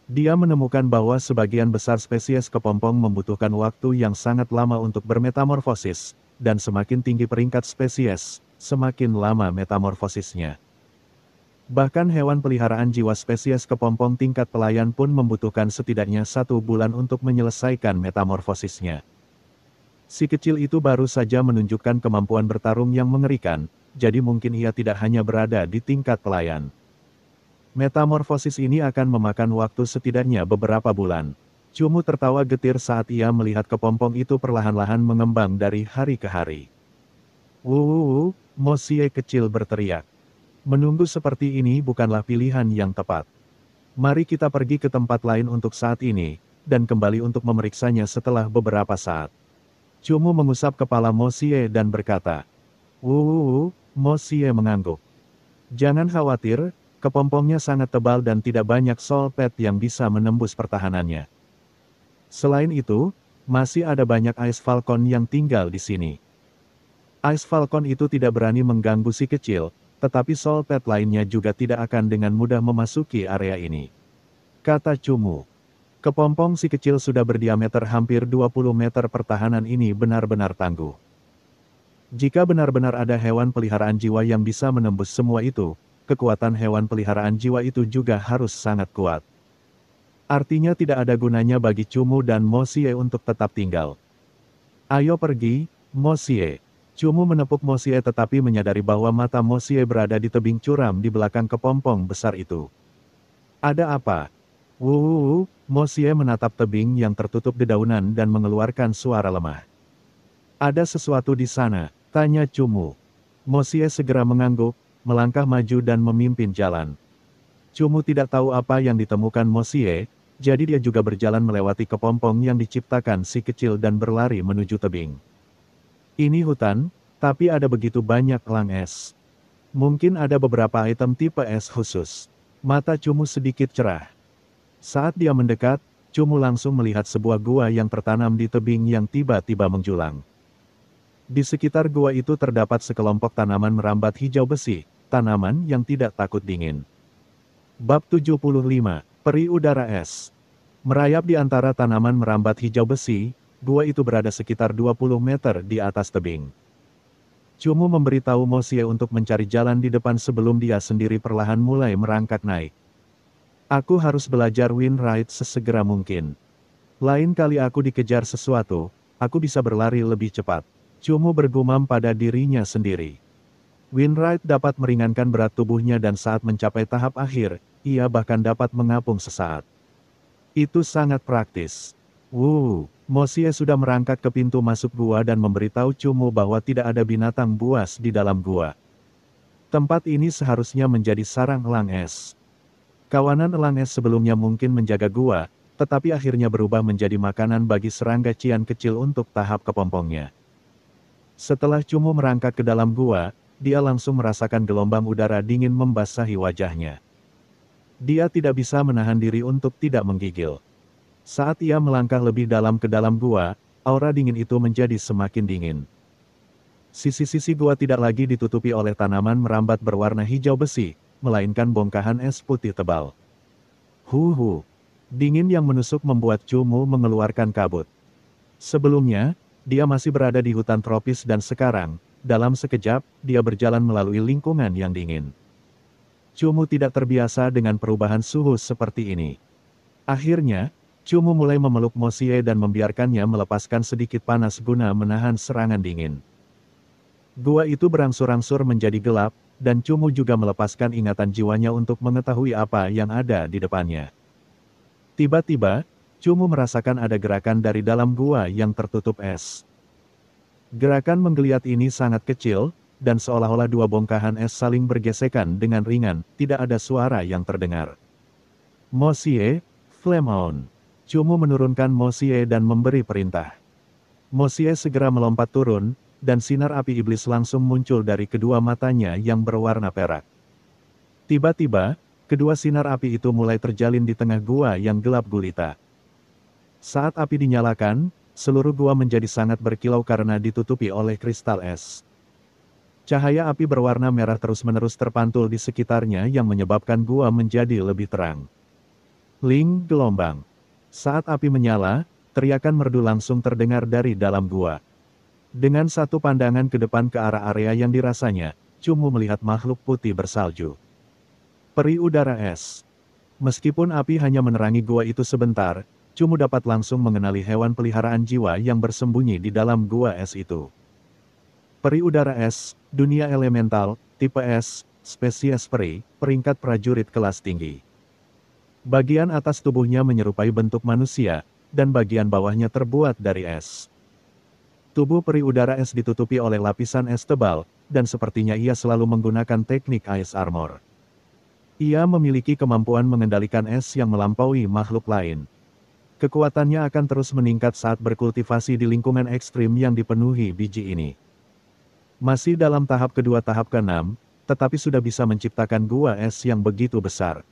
Dia menemukan bahwa sebagian besar spesies kepompong membutuhkan waktu yang sangat lama untuk bermetamorfosis, dan semakin tinggi peringkat spesies, semakin lama metamorfosisnya. Bahkan hewan peliharaan jiwa spesies kepompong tingkat pelayan pun membutuhkan setidaknya 1 bulan untuk menyelesaikan metamorfosisnya. Si kecil itu baru saja menunjukkan kemampuan bertarung yang mengerikan, jadi mungkin ia tidak hanya berada di tingkat pelayan. Metamorfosis ini akan memakan waktu setidaknya beberapa bulan. Cumu tertawa getir saat ia melihat kepompong itu perlahan-lahan mengembang dari hari ke hari. Mosie kecil berteriak. Menunggu seperti ini bukanlah pilihan yang tepat. Mari kita pergi ke tempat lain untuk saat ini, dan kembali untuk memeriksanya setelah beberapa saat. Cumu mengusap kepala Mosie dan berkata, Mosie mengangguk. Jangan khawatir, kepompongnya sangat tebal dan tidak banyak solpet yang bisa menembus pertahanannya. Selain itu, masih ada banyak Ice Falcon yang tinggal di sini. Ice Falcon itu tidak berani mengganggu si kecil, tetapi solpet lainnya juga tidak akan dengan mudah memasuki area ini. Kata Cumu. Kepompong si kecil sudah berdiameter hampir 20 meter, pertahanan ini benar-benar tangguh. Jika benar-benar ada hewan peliharaan jiwa yang bisa menembus semua itu, kekuatan hewan peliharaan jiwa itu juga harus sangat kuat. Artinya tidak ada gunanya bagi Cumu dan Mosie untuk tetap tinggal. Ayo pergi, Mosie. Cumu menepuk Mosie tetapi menyadari bahwa mata Mosie berada di tebing curam di belakang kepompong besar itu. Ada apa? Mosie menatap tebing yang tertutup dedaunan dan mengeluarkan suara lemah. Ada sesuatu di sana, tanya Cumu. Mosie segera mengangguk, melangkah maju dan memimpin jalan. Cumu tidak tahu apa yang ditemukan Mosie, jadi dia juga berjalan melewati kepompong yang diciptakan si kecil dan berlari menuju tebing. Ini hutan, tapi ada begitu banyak elang es. Mungkin ada beberapa item tipe es khusus. Mata Cumu sedikit cerah. Saat dia mendekat, Cumu langsung melihat sebuah gua yang tertanam di tebing yang tiba-tiba menjulang. Di sekitar gua itu terdapat sekelompok tanaman merambat hijau besi, tanaman yang tidak takut dingin. Bab 75, Peri Udara Es. Merayap di antara tanaman merambat hijau besi, gua itu berada sekitar 20 meter di atas tebing. Cumu memberitahu Mosie untuk mencari jalan di depan sebelum dia sendiri perlahan mulai merangkak naik. Aku harus belajar Windride sesegera mungkin. Lain kali aku dikejar sesuatu, aku bisa berlari lebih cepat. Cumu bergumam pada dirinya sendiri. Windride dapat meringankan berat tubuhnya dan saat mencapai tahap akhir, ia bahkan dapat mengapung sesaat. Itu sangat praktis. Mosie sudah merangkak ke pintu masuk gua dan memberitahu Cumu bahwa tidak ada binatang buas di dalam gua. Tempat ini seharusnya menjadi sarang elang es. Kawanan elang es sebelumnya mungkin menjaga gua, tetapi akhirnya berubah menjadi makanan bagi serangga cian kecil untuk tahap kepompongnya. Setelah Cumu merangkak ke dalam gua, dia langsung merasakan gelombang udara dingin membasahi wajahnya. Dia tidak bisa menahan diri untuk tidak menggigil. Saat ia melangkah lebih dalam ke dalam gua, aura dingin itu menjadi semakin dingin. Sisi-sisi gua tidak lagi ditutupi oleh tanaman merambat berwarna hijau besi, melainkan bongkahan es putih tebal. Dingin yang menusuk membuat Cumu mengeluarkan kabut. Sebelumnya, dia masih berada di hutan tropis dan sekarang, dalam sekejap, dia berjalan melalui lingkungan yang dingin. Cumu tidak terbiasa dengan perubahan suhu seperti ini. Akhirnya, Cumu mulai memeluk Mosie dan membiarkannya melepaskan sedikit panas guna menahan serangan dingin. Gua itu berangsur-angsur menjadi gelap, dan Cumu juga melepaskan ingatan jiwanya untuk mengetahui apa yang ada di depannya. Tiba-tiba, Cumu merasakan ada gerakan dari dalam gua yang tertutup es. Gerakan menggeliat ini sangat kecil, dan seolah-olah dua bongkahan es saling bergesekan dengan ringan, tidak ada suara yang terdengar. Mosie, flame on. Cumu menurunkan Mosie dan memberi perintah. Mosie segera melompat turun, dan sinar api iblis langsung muncul dari kedua matanya yang berwarna perak. Tiba-tiba, kedua sinar api itu mulai terjalin di tengah gua yang gelap gulita. Saat api dinyalakan, seluruh gua menjadi sangat berkilau karena ditutupi oleh kristal es. Cahaya api berwarna merah terus-menerus terpantul di sekitarnya yang menyebabkan gua menjadi lebih terang. Ling gelombang. Saat api menyala, teriakan merdu langsung terdengar dari dalam gua. Dengan satu pandangan ke depan ke arah area yang dirasanya, Cumu melihat makhluk putih bersalju. Peri udara es. Meskipun api hanya menerangi gua itu sebentar, Cumu dapat langsung mengenali hewan peliharaan jiwa yang bersembunyi di dalam gua es itu. Peri udara es, dunia elemental, tipe es, spesies peri, peringkat prajurit kelas tinggi. Bagian atas tubuhnya menyerupai bentuk manusia, dan bagian bawahnya terbuat dari es. Tubuh peri udara es ditutupi oleh lapisan es tebal, dan sepertinya ia selalu menggunakan teknik ice armor. Ia memiliki kemampuan mengendalikan es yang melampaui makhluk lain. Kekuatannya akan terus meningkat saat berkultivasi di lingkungan ekstrim yang dipenuhi biji ini. Masih dalam tahap kedua tahap ke-6, tetapi sudah bisa menciptakan gua es yang begitu besar.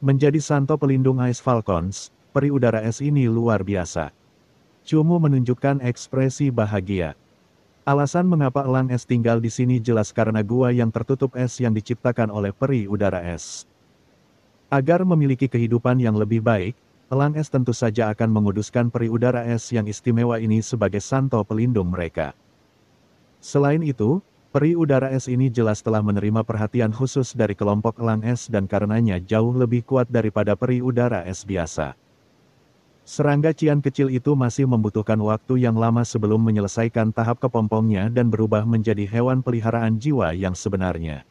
Menjadi santo pelindung Ice Falcons, peri udara es ini luar biasa. Cumu menunjukkan ekspresi bahagia. Alasan mengapa elang es tinggal di sini jelas karena gua yang tertutup es yang diciptakan oleh peri udara es. Agar memiliki kehidupan yang lebih baik, elang es tentu saja akan menguduskan peri udara es yang istimewa ini sebagai santo pelindung mereka. Selain itu, peri udara es ini jelas telah menerima perhatian khusus dari kelompok elang es dan karenanya jauh lebih kuat daripada peri udara es biasa. Serangga cian kecil itu masih membutuhkan waktu yang lama sebelum menyelesaikan tahap kepompongnya dan berubah menjadi hewan peliharaan jiwa yang sebenarnya.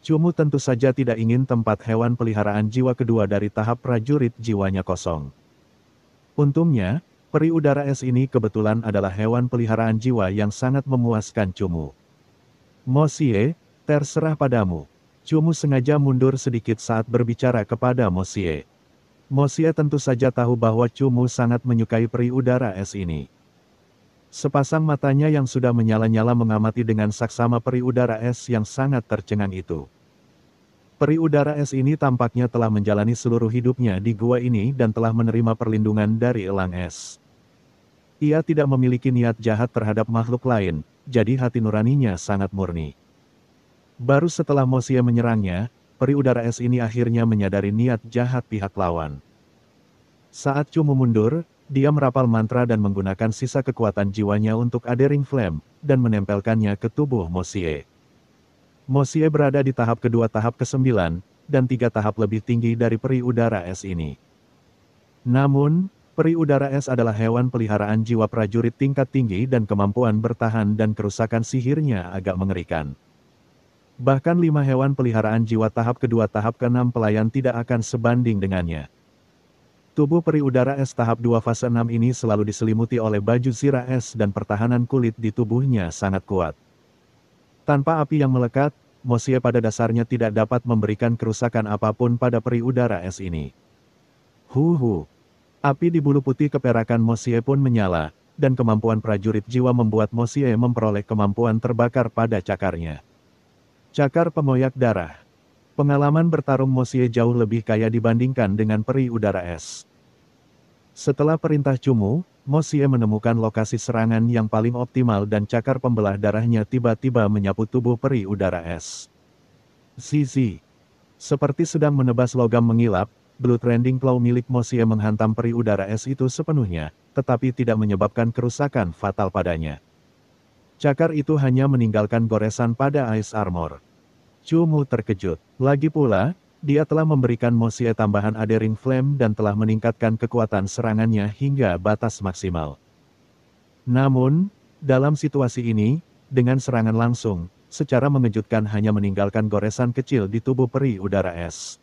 Cumu tentu saja tidak ingin tempat hewan peliharaan jiwa kedua dari tahap prajurit jiwanya kosong. Untungnya, peri udara es ini kebetulan adalah hewan peliharaan jiwa yang sangat memuaskan Cumu. Mosie, terserah padamu. Cumu sengaja mundur sedikit saat berbicara kepada Mosie. Mosie tentu saja tahu bahwa Cumu sangat menyukai peri udara es ini. Sepasang matanya yang sudah menyala-nyala mengamati dengan saksama peri udara es yang sangat tercengang itu. Peri udara es ini tampaknya telah menjalani seluruh hidupnya di gua ini dan telah menerima perlindungan dari elang es. Ia tidak memiliki niat jahat terhadap makhluk lain, jadi hati nuraninya sangat murni. Baru setelah Mosie menyerangnya, peri udara es ini akhirnya menyadari niat jahat pihak lawan. Saat Cumu mundur, dia merapal mantra dan menggunakan sisa kekuatan jiwanya untuk Adering Flame, dan menempelkannya ke tubuh Mosie. Mosie berada di tahap kedua tahap ke-9, dan 3 tahap lebih tinggi dari peri udara es ini. Namun, peri udara es adalah hewan peliharaan jiwa prajurit tingkat tinggi dan kemampuan bertahan dan kerusakan sihirnya agak mengerikan. Bahkan 5 hewan peliharaan jiwa tahap kedua tahap ke-6 pelayan tidak akan sebanding dengannya. Tubuh peri udara es tahap 2 fase 6 ini selalu diselimuti oleh baju zirah es dan pertahanan kulit di tubuhnya sangat kuat. Tanpa api yang melekat, Mosie pada dasarnya tidak dapat memberikan kerusakan apapun pada peri udara es ini. Api di bulu putih keperakan Mosie pun menyala, dan kemampuan prajurit jiwa membuat Mosie memperoleh kemampuan terbakar pada cakarnya. Cakar pemoyak darah. Pengalaman bertarung Mosie jauh lebih kaya dibandingkan dengan peri udara es. Setelah perintah Cumu, Mosie menemukan lokasi serangan yang paling optimal dan cakar pembelah darahnya tiba-tiba menyapu tubuh peri udara es. Zizi. Seperti sedang menebas logam mengilap, Blood Rending Claw milik Mosie menghantam peri udara es itu sepenuhnya, tetapi tidak menyebabkan kerusakan fatal padanya. Cakar itu hanya meninggalkan goresan pada Ice Armor. Cumu terkejut. Lagi pula, dia telah memberikan Mosie tambahan Adering Flame dan telah meningkatkan kekuatan serangannya hingga batas maksimal. Namun, dalam situasi ini, dengan serangan langsung, secara mengejutkan hanya meninggalkan goresan kecil di tubuh peri udara es.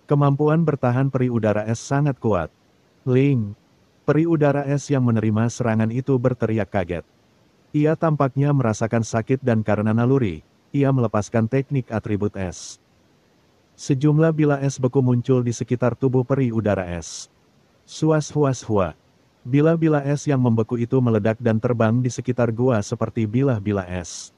Kemampuan bertahan peri udara es sangat kuat. Ling, peri udara es yang menerima serangan itu berteriak kaget. Ia tampaknya merasakan sakit dan karena naluri, ia melepaskan teknik atribut es. Sejumlah bila es beku muncul di sekitar tubuh peri udara es. Suas-huas-hua. Bila-bila es yang membeku itu meledak dan terbang di sekitar gua seperti bilah-bilah es.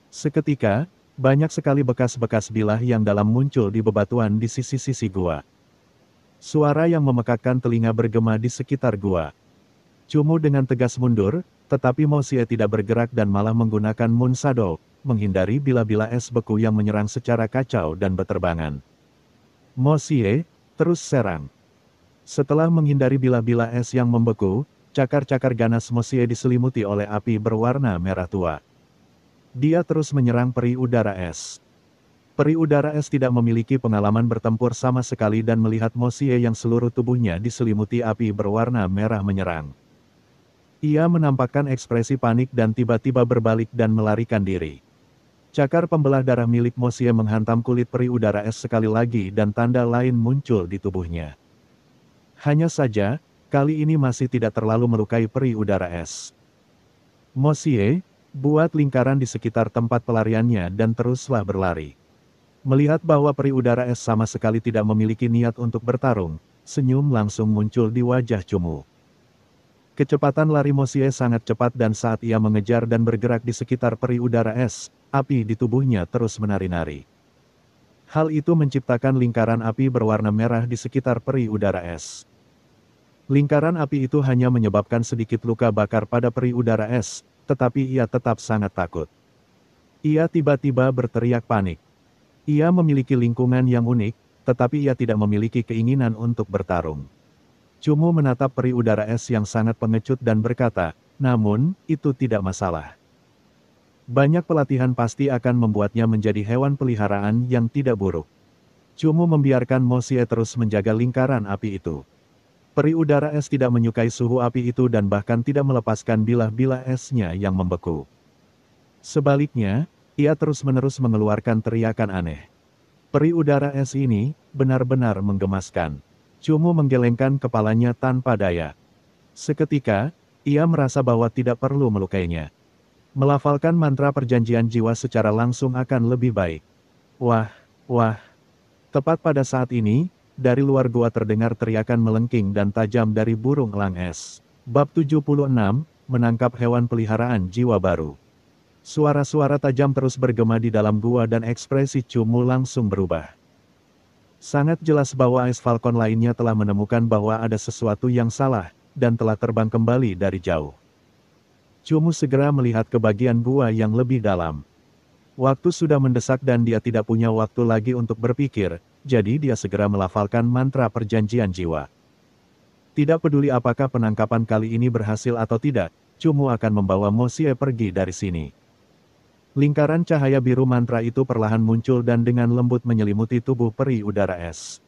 Seketika, banyak sekali bekas-bekas bilah yang dalam muncul di bebatuan di sisi-sisi gua. Suara yang memekakkan telinga bergema di sekitar gua. Cumu dengan tegas mundur, tetapi Mosie tidak bergerak dan malah menggunakan Moon Shadow, menghindari bila-bila es beku yang menyerang secara kacau dan beterbangan. Mosie, terus serang. Setelah menghindari bila-bila es yang membeku, cakar-cakar ganas Mosie diselimuti oleh api berwarna merah tua. Dia terus menyerang peri udara es. Peri udara es tidak memiliki pengalaman bertempur sama sekali dan melihat Mosie yang seluruh tubuhnya diselimuti api berwarna merah menyerang. Ia menampakkan ekspresi panik dan tiba-tiba berbalik dan melarikan diri. Cakar pembelah darah milik Mosie menghantam kulit peri udara es sekali lagi dan tanda lain muncul di tubuhnya. Hanya saja, kali ini masih tidak terlalu melukai peri udara es. Mosie, buat lingkaran di sekitar tempat pelariannya dan teruslah berlari. Melihat bahwa peri udara es sama sekali tidak memiliki niat untuk bertarung, senyum langsung muncul di wajah Cumu. Kecepatan lari Mosie sangat cepat dan saat ia mengejar dan bergerak di sekitar peri udara es, api di tubuhnya terus menari-nari. Hal itu menciptakan lingkaran api berwarna merah di sekitar peri udara es. Lingkaran api itu hanya menyebabkan sedikit luka bakar pada peri udara es, tetapi ia tetap sangat takut. Ia tiba-tiba berteriak panik. Ia memiliki lingkungan yang unik, tetapi ia tidak memiliki keinginan untuk bertarung. Cumu menatap peri udara es yang sangat pengecut dan berkata, namun, itu tidak masalah. Banyak pelatihan pasti akan membuatnya menjadi hewan peliharaan yang tidak buruk. Cumu membiarkan Mosie terus menjaga lingkaran api itu. Peri udara es tidak menyukai suhu api itu dan bahkan tidak melepaskan bilah-bilah esnya yang membeku. Sebaliknya, ia terus-menerus mengeluarkan teriakan aneh. Peri udara es ini, benar-benar menggemaskan. Cumu menggelengkan kepalanya tanpa daya. Seketika, ia merasa bahwa tidak perlu melukainya. Melafalkan mantra perjanjian jiwa secara langsung akan lebih baik. Wah, wah. Tepat pada saat ini, dari luar gua terdengar teriakan melengking dan tajam dari burung elang es. Bab 76, menangkap hewan peliharaan jiwa baru. Suara-suara tajam terus bergema di dalam gua dan ekspresi Cumu langsung berubah. Sangat jelas bahwa es falcon lainnya telah menemukan bahwa ada sesuatu yang salah, dan telah terbang kembali dari jauh. Cumu segera melihat ke bagian gua yang lebih dalam. Waktu sudah mendesak dan dia tidak punya waktu lagi untuk berpikir, jadi dia segera melafalkan mantra perjanjian jiwa. Tidak peduli apakah penangkapan kali ini berhasil atau tidak, Cumu akan membawa Mosie pergi dari sini. Lingkaran cahaya biru mantra itu perlahan muncul dan dengan lembut menyelimuti tubuh peri udara es.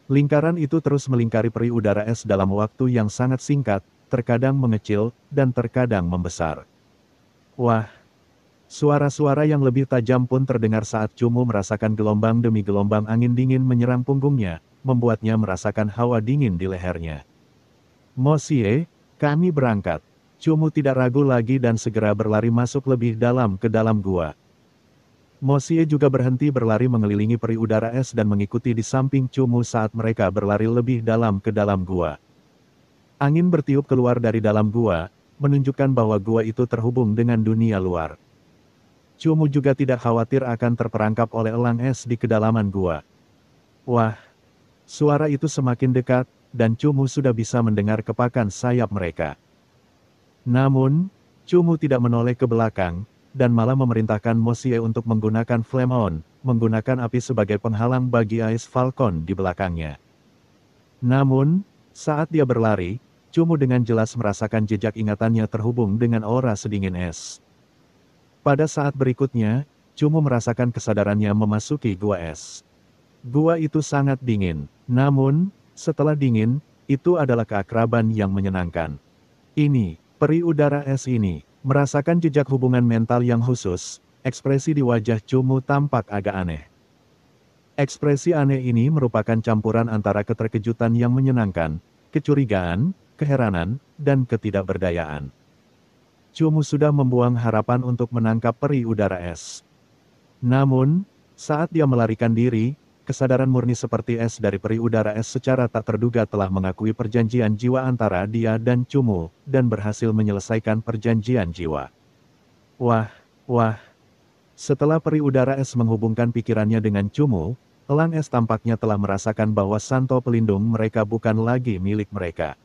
Lingkaran itu terus melingkari peri udara es dalam waktu yang sangat singkat, terkadang mengecil, dan terkadang membesar. Wah! Suara-suara yang lebih tajam pun terdengar saat Cumu merasakan gelombang demi gelombang angin dingin menyerang punggungnya, membuatnya merasakan hawa dingin di lehernya. Mosie, kami berangkat. Cumu tidak ragu lagi dan segera berlari masuk lebih dalam ke dalam gua. Mosie juga berhenti berlari mengelilingi peri udara es dan mengikuti di samping Cumu saat mereka berlari lebih dalam ke dalam gua. Angin bertiup keluar dari dalam gua, menunjukkan bahwa gua itu terhubung dengan dunia luar. Cumu juga tidak khawatir akan terperangkap oleh elang es di kedalaman gua. Wah! Suara itu semakin dekat, dan Cumu sudah bisa mendengar kepakan sayap mereka. Namun, Cumu tidak menoleh ke belakang, dan malah memerintahkan Mosie untuk menggunakan Flame On, menggunakan api sebagai penghalang bagi Ice Falcon di belakangnya. Namun, saat dia berlari, Cumu dengan jelas merasakan jejak ingatannya terhubung dengan aura sedingin es. Pada saat berikutnya, Cumu merasakan kesadarannya memasuki gua es. Gua itu sangat dingin. Namun, setelah dingin, itu adalah keakraban yang menyenangkan. Ini, peri udara es ini, merasakan jejak hubungan mental yang khusus, ekspresi di wajah Cumu tampak agak aneh. Ekspresi aneh ini merupakan campuran antara keterkejutan yang menyenangkan, kecurigaan, keheranan, dan ketidakberdayaan. Cumu sudah membuang harapan untuk menangkap peri udara es. Namun, saat dia melarikan diri, kesadaran murni seperti es dari peri udara es secara tak terduga telah mengakui perjanjian jiwa antara dia dan Cumu, dan berhasil menyelesaikan perjanjian jiwa. Wah, wah. Setelah peri udara es menghubungkan pikirannya dengan Cumu, elang es tampaknya telah merasakan bahwa santo pelindung mereka bukan lagi milik mereka.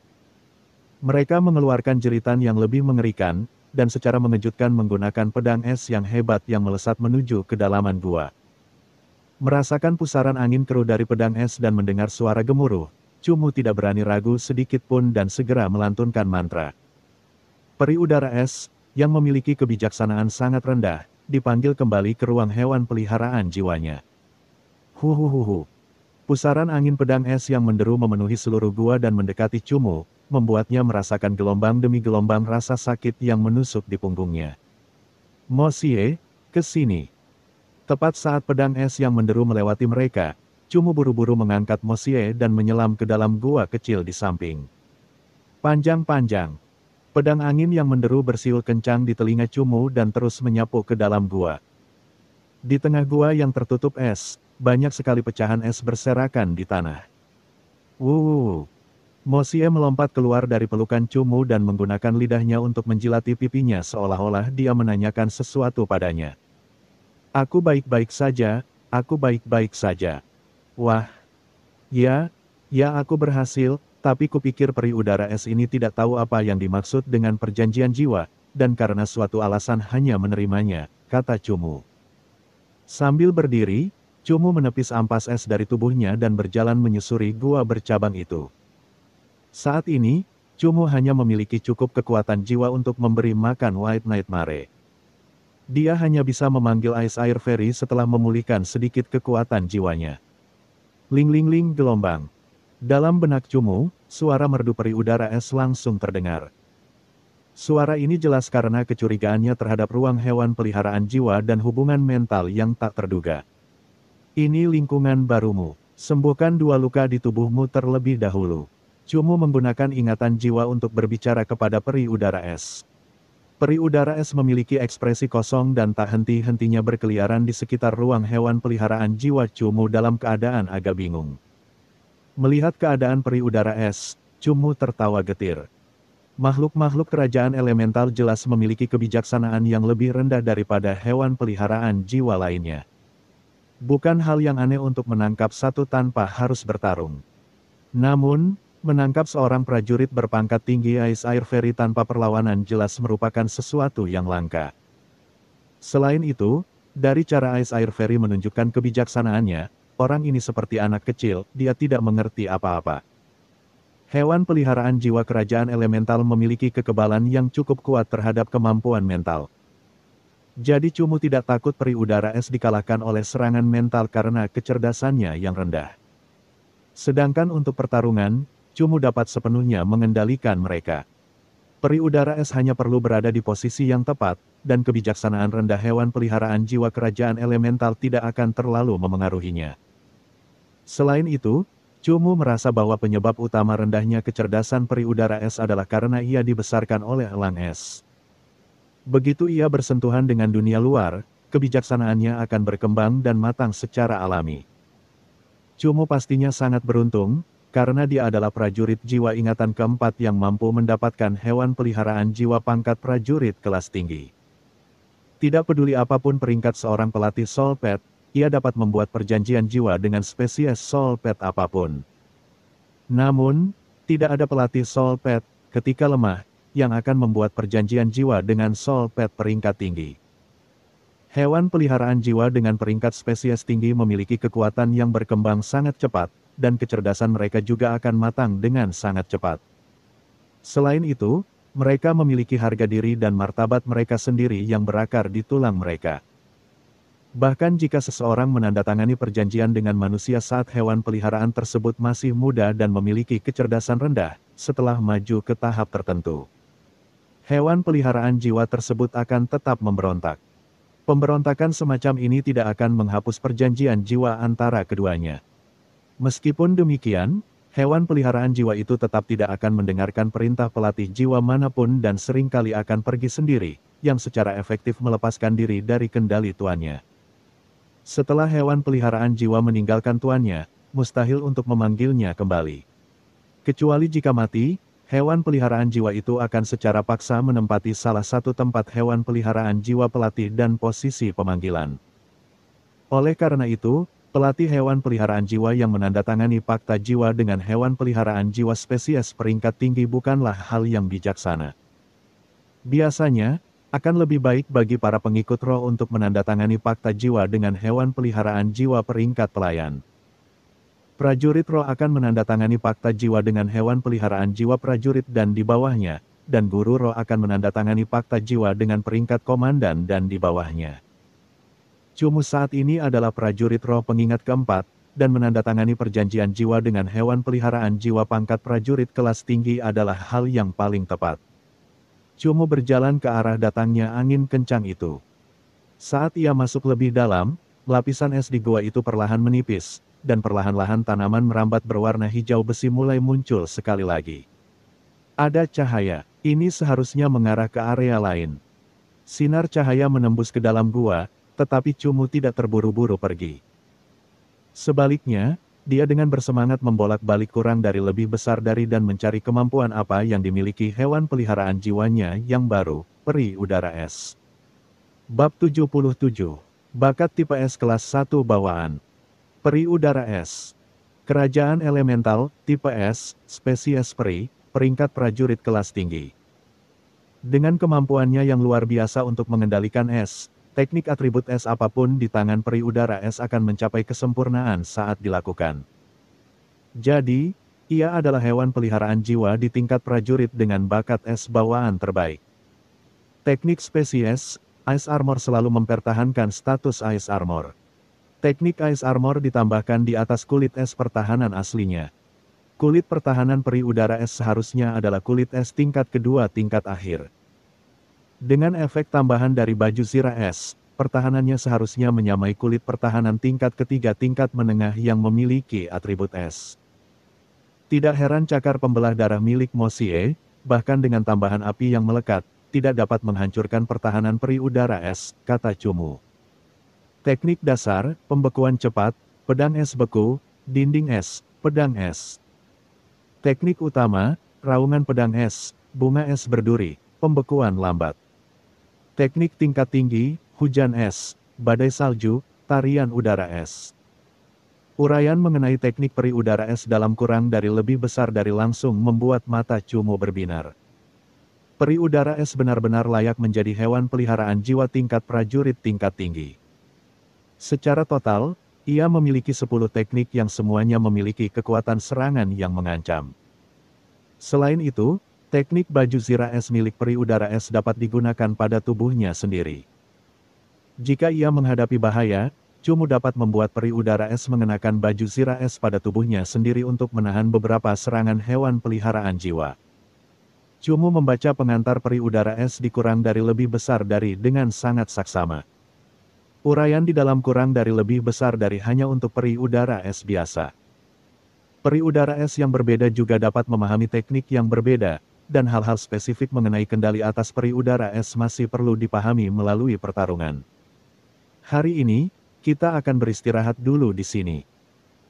Mereka mengeluarkan jeritan yang lebih mengerikan, dan secara mengejutkan menggunakan pedang es yang hebat yang melesat menuju kedalaman gua. Merasakan pusaran angin keruh dari pedang es dan mendengar suara gemuruh, Cumu tidak berani ragu sedikit pun dan segera melantunkan mantra. Peri udara es, yang memiliki kebijaksanaan sangat rendah, dipanggil kembali ke ruang hewan peliharaan jiwanya. Huhuhuhu. Pusaran angin pedang es yang menderu memenuhi seluruh gua dan mendekati Cumu, membuatnya merasakan gelombang demi gelombang rasa sakit yang menusuk di punggungnya. Mosie, ke sini. Tepat saat pedang es yang menderu melewati mereka, Cumu buru-buru mengangkat Mosie dan menyelam ke dalam gua kecil di samping. Panjang-panjang. Pedang angin yang menderu bersiul kencang di telinga Cumu dan terus menyapu ke dalam gua. Di tengah gua yang tertutup es, banyak sekali pecahan es berserakan di tanah. Wuh. Mosie melompat keluar dari pelukan Cumu dan menggunakan lidahnya untuk menjilati pipinya seolah-olah dia menanyakan sesuatu padanya. Aku baik-baik saja, aku baik-baik saja. Wah. Ya aku berhasil, tapi kupikir peri udara es ini tidak tahu apa yang dimaksud dengan perjanjian jiwa, dan karena suatu alasan hanya menerimanya, kata Cumu. Sambil berdiri, Cumu menepis ampas es dari tubuhnya dan berjalan menyusuri gua bercabang itu. Saat ini, Cumu hanya memiliki cukup kekuatan jiwa untuk memberi makan White Nightmare. Dia hanya bisa memanggil Ice Air Fairy setelah memulihkan sedikit kekuatan jiwanya. Ling-ling-ling gelombang. Dalam benak Cumu, suara merdu peri udara es langsung terdengar. Suara ini jelas karena kecurigaannya terhadap ruang hewan peliharaan jiwa dan hubungan mental yang tak terduga. Ini lingkungan barumu. Sembuhkan 2 luka di tubuhmu terlebih dahulu. Cumu menggunakan ingatan jiwa untuk berbicara kepada peri udara es. Peri udara es memiliki ekspresi kosong dan tak henti-hentinya berkeliaran di sekitar ruang hewan peliharaan jiwa Cumu dalam keadaan agak bingung. Melihat keadaan peri udara es, Cumu tertawa getir. Makhluk-makhluk kerajaan elemental jelas memiliki kebijaksanaan yang lebih rendah daripada hewan peliharaan jiwa lainnya. Bukan hal yang aneh untuk menangkap satu tanpa harus bertarung. Namun, menangkap seorang prajurit berpangkat tinggi Ice Air Fairy tanpa perlawanan jelas merupakan sesuatu yang langka. Selain itu, dari cara Ice Air Fairy menunjukkan kebijaksanaannya, orang ini seperti anak kecil, dia tidak mengerti apa-apa. Hewan peliharaan jiwa kerajaan elemental memiliki kekebalan yang cukup kuat terhadap kemampuan mental. Jadi Cumu tidak takut peri udara es dikalahkan oleh serangan mental karena kecerdasannya yang rendah. Sedangkan untuk pertarungan, Cumu dapat sepenuhnya mengendalikan mereka. Peri udara es hanya perlu berada di posisi yang tepat, dan kebijaksanaan rendah hewan peliharaan jiwa kerajaan elemental tidak akan terlalu memengaruhinya. Selain itu, Cumu merasa bahwa penyebab utama rendahnya kecerdasan peri udara es adalah karena ia dibesarkan oleh elang es. Begitu ia bersentuhan dengan dunia luar, kebijaksanaannya akan berkembang dan matang secara alami. Cumu pastinya sangat beruntung, karena dia adalah prajurit jiwa ingatan keempat yang mampu mendapatkan hewan peliharaan jiwa pangkat prajurit kelas tinggi. Tidak peduli apapun peringkat seorang pelatih Soul Pet, ia dapat membuat perjanjian jiwa dengan spesies Soul Pet apapun. Namun, tidak ada pelatih Soul Pet, ketika lemah, yang akan membuat perjanjian jiwa dengan Soul Pet peringkat tinggi. Hewan peliharaan jiwa dengan peringkat spesies tinggi memiliki kekuatan yang berkembang sangat cepat, dan kecerdasan mereka juga akan matang dengan sangat cepat. Selain itu, mereka memiliki harga diri dan martabat mereka sendiri yang berakar di tulang mereka. Bahkan jika seseorang menandatangani perjanjian dengan manusia saat hewan peliharaan tersebut masih muda dan memiliki kecerdasan rendah, setelah maju ke tahap tertentu, hewan peliharaan jiwa tersebut akan tetap memberontak. Pemberontakan semacam ini tidak akan menghapus perjanjian jiwa antara keduanya. Meskipun demikian, hewan peliharaan jiwa itu tetap tidak akan mendengarkan perintah pelatih jiwa manapun dan seringkali akan pergi sendiri, yang secara efektif melepaskan diri dari kendali tuannya. Setelah hewan peliharaan jiwa meninggalkan tuannya, mustahil untuk memanggilnya kembali. Kecuali jika mati, hewan peliharaan jiwa itu akan secara paksa menempati salah satu tempat hewan peliharaan jiwa pelatih dan posisi pemanggilan. Oleh karena itu, pelatih hewan peliharaan jiwa yang menandatangani fakta jiwa dengan hewan peliharaan jiwa spesies peringkat tinggi bukanlah hal yang bijaksana. Biasanya, akan lebih baik bagi para pengikut roh untuk menandatangani fakta jiwa dengan hewan peliharaan jiwa peringkat pelayan. Prajurit roh akan menandatangani fakta jiwa dengan hewan peliharaan jiwa prajurit dan di bawahnya, dan guru roh akan menandatangani fakta jiwa dengan peringkat komandan dan di bawahnya. Cumu saat ini adalah prajurit roh pengingat keempat, dan menandatangani perjanjian jiwa dengan hewan peliharaan jiwa pangkat prajurit kelas tinggi adalah hal yang paling tepat. Cumu berjalan ke arah datangnya angin kencang itu. Saat ia masuk lebih dalam, lapisan es di gua itu perlahan menipis, dan perlahan-lahan tanaman merambat berwarna hijau besi mulai muncul sekali lagi. Ada cahaya, ini seharusnya mengarah ke area lain. Sinar cahaya menembus ke dalam gua, tetapi Cumu tidak terburu-buru pergi. Sebaliknya, dia dengan bersemangat membolak-balik kurang dari lebih besar dari dan mencari kemampuan apa yang dimiliki hewan peliharaan jiwanya yang baru, peri udara es. Bab 77. Bakat tipe es kelas 1 bawaan. Peri udara es. Kerajaan elemental, tipe es, spesies peri, peringkat prajurit kelas tinggi. Dengan kemampuannya yang luar biasa untuk mengendalikan es, teknik atribut es apapun di tangan peri udara es akan mencapai kesempurnaan saat dilakukan. Jadi, ia adalah hewan peliharaan jiwa di tingkat prajurit dengan bakat es bawaan terbaik. Teknik spesies, Ice Armor selalu mempertahankan status Ice Armor. Teknik Ice Armor ditambahkan di atas kulit es pertahanan aslinya. Kulit pertahanan peri udara es seharusnya adalah kulit es tingkat kedua tingkat akhir. Dengan efek tambahan dari baju zirah es, pertahanannya seharusnya menyamai kulit pertahanan tingkat ketiga tingkat menengah yang memiliki atribut es. Tidak heran cakar pembelah darah milik Mosie, bahkan dengan tambahan api yang melekat, tidak dapat menghancurkan pertahanan peri udara es, kata Cumu. Teknik dasar, pembekuan cepat, pedang es beku, dinding es, pedang es. Teknik utama, raungan pedang es, bunga es berduri, pembekuan lambat. Teknik tingkat tinggi, hujan es, badai salju, tarian udara es. Uraian mengenai teknik peri udara es dalam kurang dari lebih besar dari langsung membuat mata Cumu berbinar. Peri udara es benar-benar layak menjadi hewan peliharaan jiwa tingkat prajurit tingkat tinggi. Secara total, ia memiliki 10 teknik yang semuanya memiliki kekuatan serangan yang mengancam. Selain itu, teknik baju zirah es milik peri udara es dapat digunakan pada tubuhnya sendiri. Jika ia menghadapi bahaya, Cumu dapat membuat peri udara es mengenakan baju zirah es pada tubuhnya sendiri untuk menahan beberapa serangan hewan peliharaan jiwa. Cumu membaca pengantar peri udara es di kurang dari lebih besar dari dengan sangat saksama. Uraian di dalam kurang dari lebih besar dari hanya untuk peri udara es biasa. Peri udara es yang berbeda juga dapat memahami teknik yang berbeda, dan hal-hal spesifik mengenai kendali atas peri udara es masih perlu dipahami melalui pertarungan. Hari ini, kita akan beristirahat dulu di sini.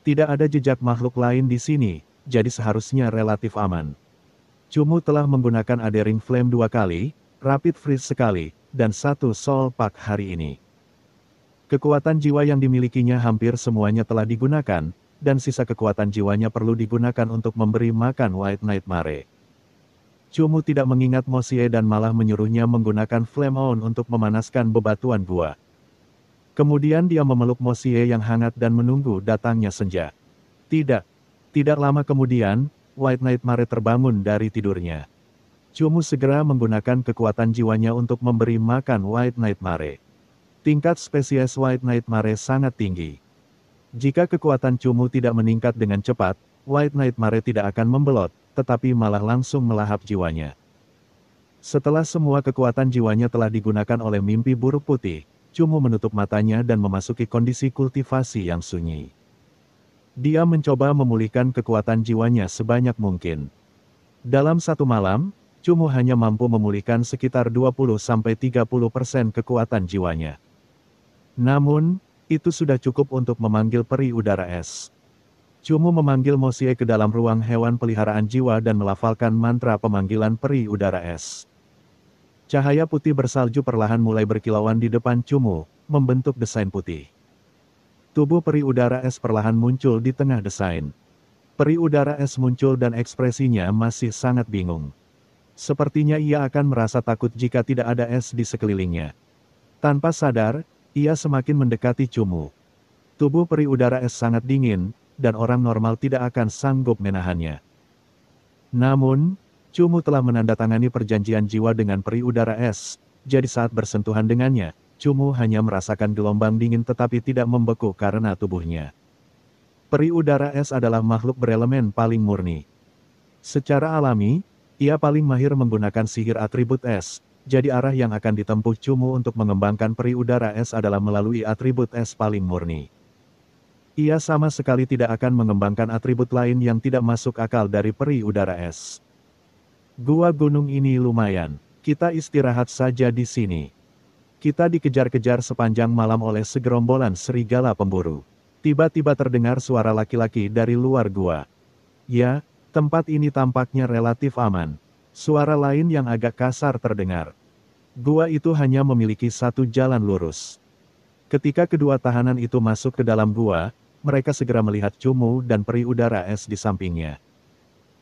Tidak ada jejak makhluk lain di sini, jadi seharusnya relatif aman. Cumu telah menggunakan Adering Flame 2 kali, Rapid Freeze sekali, dan 1 Soul Pack hari ini. Kekuatan jiwa yang dimilikinya hampir semuanya telah digunakan, dan sisa kekuatan jiwanya perlu digunakan untuk memberi makan White Nightmare. Cumu tidak mengingat Mosie dan malah menyuruhnya menggunakan Flame On untuk memanaskan bebatuan gua. Kemudian dia memeluk Mosie yang hangat dan menunggu datangnya senja. Tidak lama kemudian, White Nightmare terbangun dari tidurnya. Cumu segera menggunakan kekuatan jiwanya untuk memberi makan White Nightmare. Tingkat spesies White Nightmare sangat tinggi. Jika kekuatan Cumu tidak meningkat dengan cepat, White Nightmare tidak akan membelot, tetapi malah langsung melahap jiwanya. Setelah semua kekuatan jiwanya telah digunakan oleh mimpi buruk putih, Cumu menutup matanya dan memasuki kondisi kultivasi yang sunyi. Dia mencoba memulihkan kekuatan jiwanya sebanyak mungkin. Dalam satu malam, Cumu hanya mampu memulihkan sekitar 20-30% kekuatan jiwanya. Namun, itu sudah cukup untuk memanggil peri udara es. Cumu memanggil Mosie ke dalam ruang hewan peliharaan jiwa dan melafalkan mantra pemanggilan peri udara es. Cahaya putih bersalju perlahan mulai berkilauan di depan Cumu, membentuk desain putih. Tubuh peri udara es perlahan muncul di tengah desain. Peri udara es muncul dan ekspresinya masih sangat bingung. Sepertinya ia akan merasa takut jika tidak ada es di sekelilingnya. Tanpa sadar, ia semakin mendekati Cumu. Tubuh peri udara es sangat dingin, dan orang normal tidak akan sanggup menahannya. Namun, Cumu telah menandatangani perjanjian jiwa dengan peri udara es, jadi saat bersentuhan dengannya, Cumu hanya merasakan gelombang dingin tetapi tidak membeku karena tubuhnya. Peri udara es adalah makhluk berelemen paling murni. Secara alami, ia paling mahir menggunakan sihir atribut es. Jadi arah yang akan ditempuh Cumu untuk mengembangkan peri udara es adalah melalui atribut es paling murni. Ia sama sekali tidak akan mengembangkan atribut lain yang tidak masuk akal dari peri udara es. Gua gunung ini lumayan, kita istirahat saja di sini. Kita dikejar-kejar sepanjang malam oleh segerombolan serigala pemburu. Tiba-tiba terdengar suara laki-laki dari luar gua. Ya, tempat ini tampaknya relatif aman. Suara lain yang agak kasar terdengar. Gua itu hanya memiliki satu jalan lurus. Ketika kedua tahanan itu masuk ke dalam gua, mereka segera melihat Cumu dan peri udara es di sampingnya.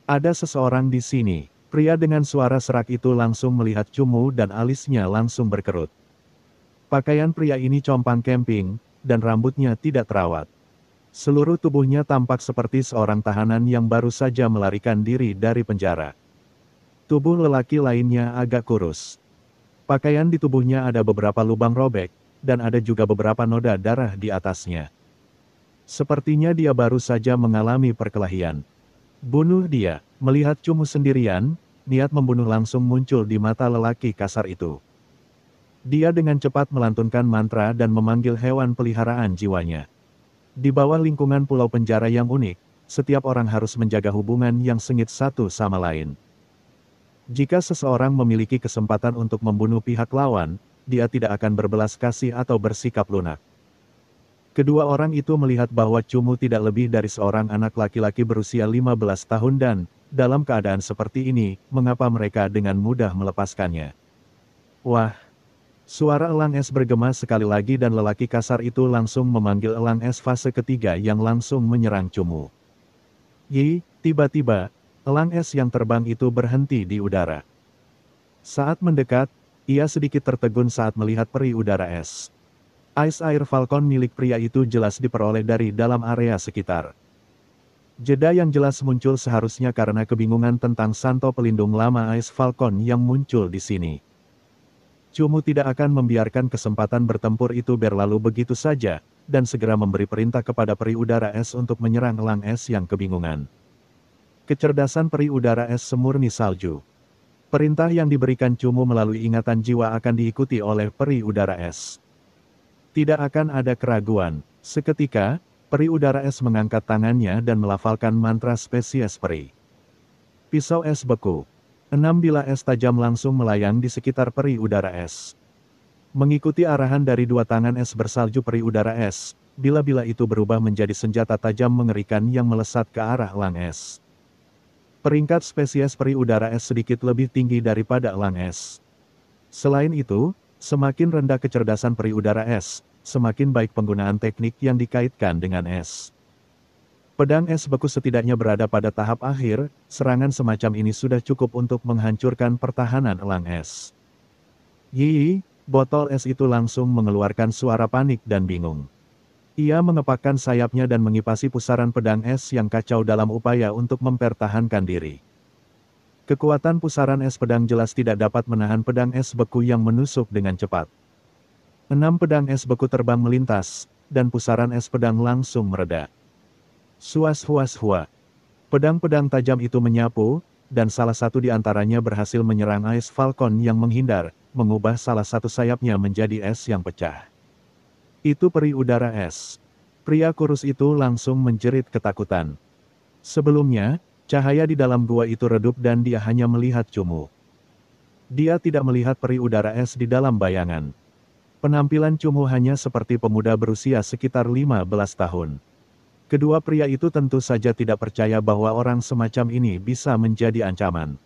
Ada seseorang di sini. Pria dengan suara serak itu langsung melihat Cumu dan alisnya langsung berkerut. Pakaian pria ini compang camping, dan rambutnya tidak terawat. Seluruh tubuhnya tampak seperti seorang tahanan yang baru saja melarikan diri dari penjara. Tubuh lelaki lainnya agak kurus. Pakaian di tubuhnya ada beberapa lubang robek, dan ada juga beberapa noda darah di atasnya. Sepertinya dia baru saja mengalami perkelahian. Bunuh dia. Melihat Cumu sendirian, niat membunuh langsung muncul di mata lelaki kasar itu. Dia dengan cepat melantunkan mantra dan memanggil hewan peliharaan jiwanya. Di bawah lingkungan pulau penjara yang unik, setiap orang harus menjaga hubungan yang sengit satu sama lain. Jika seseorang memiliki kesempatan untuk membunuh pihak lawan, dia tidak akan berbelas kasih atau bersikap lunak. Kedua orang itu melihat bahwa Cumu tidak lebih dari seorang anak laki-laki berusia 15 tahun dan, dalam keadaan seperti ini, mengapa mereka dengan mudah melepaskannya? Wah! Suara elang es bergema sekali lagi dan lelaki kasar itu langsung memanggil elang es fase ketiga yang langsung menyerang Cumu. Tiba-tiba, elang es yang terbang itu berhenti di udara. Saat mendekat, ia sedikit tertegun saat melihat peri udara es. Ice Air Falcon milik pria itu jelas diperoleh dari dalam area sekitar. Jeda yang jelas muncul seharusnya karena kebingungan tentang santo pelindung lama Ice Falcon yang muncul di sini. Cumu tidak akan membiarkan kesempatan bertempur itu berlalu begitu saja, dan segera memberi perintah kepada peri udara es untuk menyerang elang es yang kebingungan. Kecerdasan peri udara es semurni salju. Perintah yang diberikan Cumu melalui ingatan jiwa akan diikuti oleh peri udara es. Tidak akan ada keraguan. Seketika, peri udara es mengangkat tangannya dan melafalkan mantra spesies peri. Pisau es beku. 6 bilah es tajam langsung melayang di sekitar peri udara es. Mengikuti arahan dari dua tangan es bersalju peri udara es, bila-bila itu berubah menjadi senjata tajam mengerikan yang melesat ke arah elang es. Peringkat spesies peri udara es sedikit lebih tinggi daripada elang es. Selain itu, semakin rendah kecerdasan peri udara es, semakin baik penggunaan teknik yang dikaitkan dengan es. Pedang es beku setidaknya berada pada tahap akhir, serangan semacam ini sudah cukup untuk menghancurkan pertahanan elang es. Botol es itu langsung mengeluarkan suara panik dan bingung. Ia mengepakkan sayapnya dan mengipasi pusaran pedang es yang kacau dalam upaya untuk mempertahankan diri. Kekuatan pusaran es pedang jelas tidak dapat menahan pedang es beku yang menusuk dengan cepat. 6 pedang es beku terbang melintas, dan pusaran es pedang langsung mereda. Suas-huas-hua. Pedang-pedang tajam itu menyapu, dan salah satu di antaranya berhasil menyerang Ice Falcon yang menghindar, mengubah salah satu sayapnya menjadi es yang pecah. Itu peri udara es. Pria kurus itu langsung menjerit ketakutan. Sebelumnya, cahaya di dalam gua itu redup dan dia hanya melihat Cumu. Dia tidak melihat peri udara es di dalam bayangan. Penampilan Cumu hanya seperti pemuda berusia sekitar 15 tahun. Kedua pria itu tentu saja tidak percaya bahwa orang semacam ini bisa menjadi ancaman.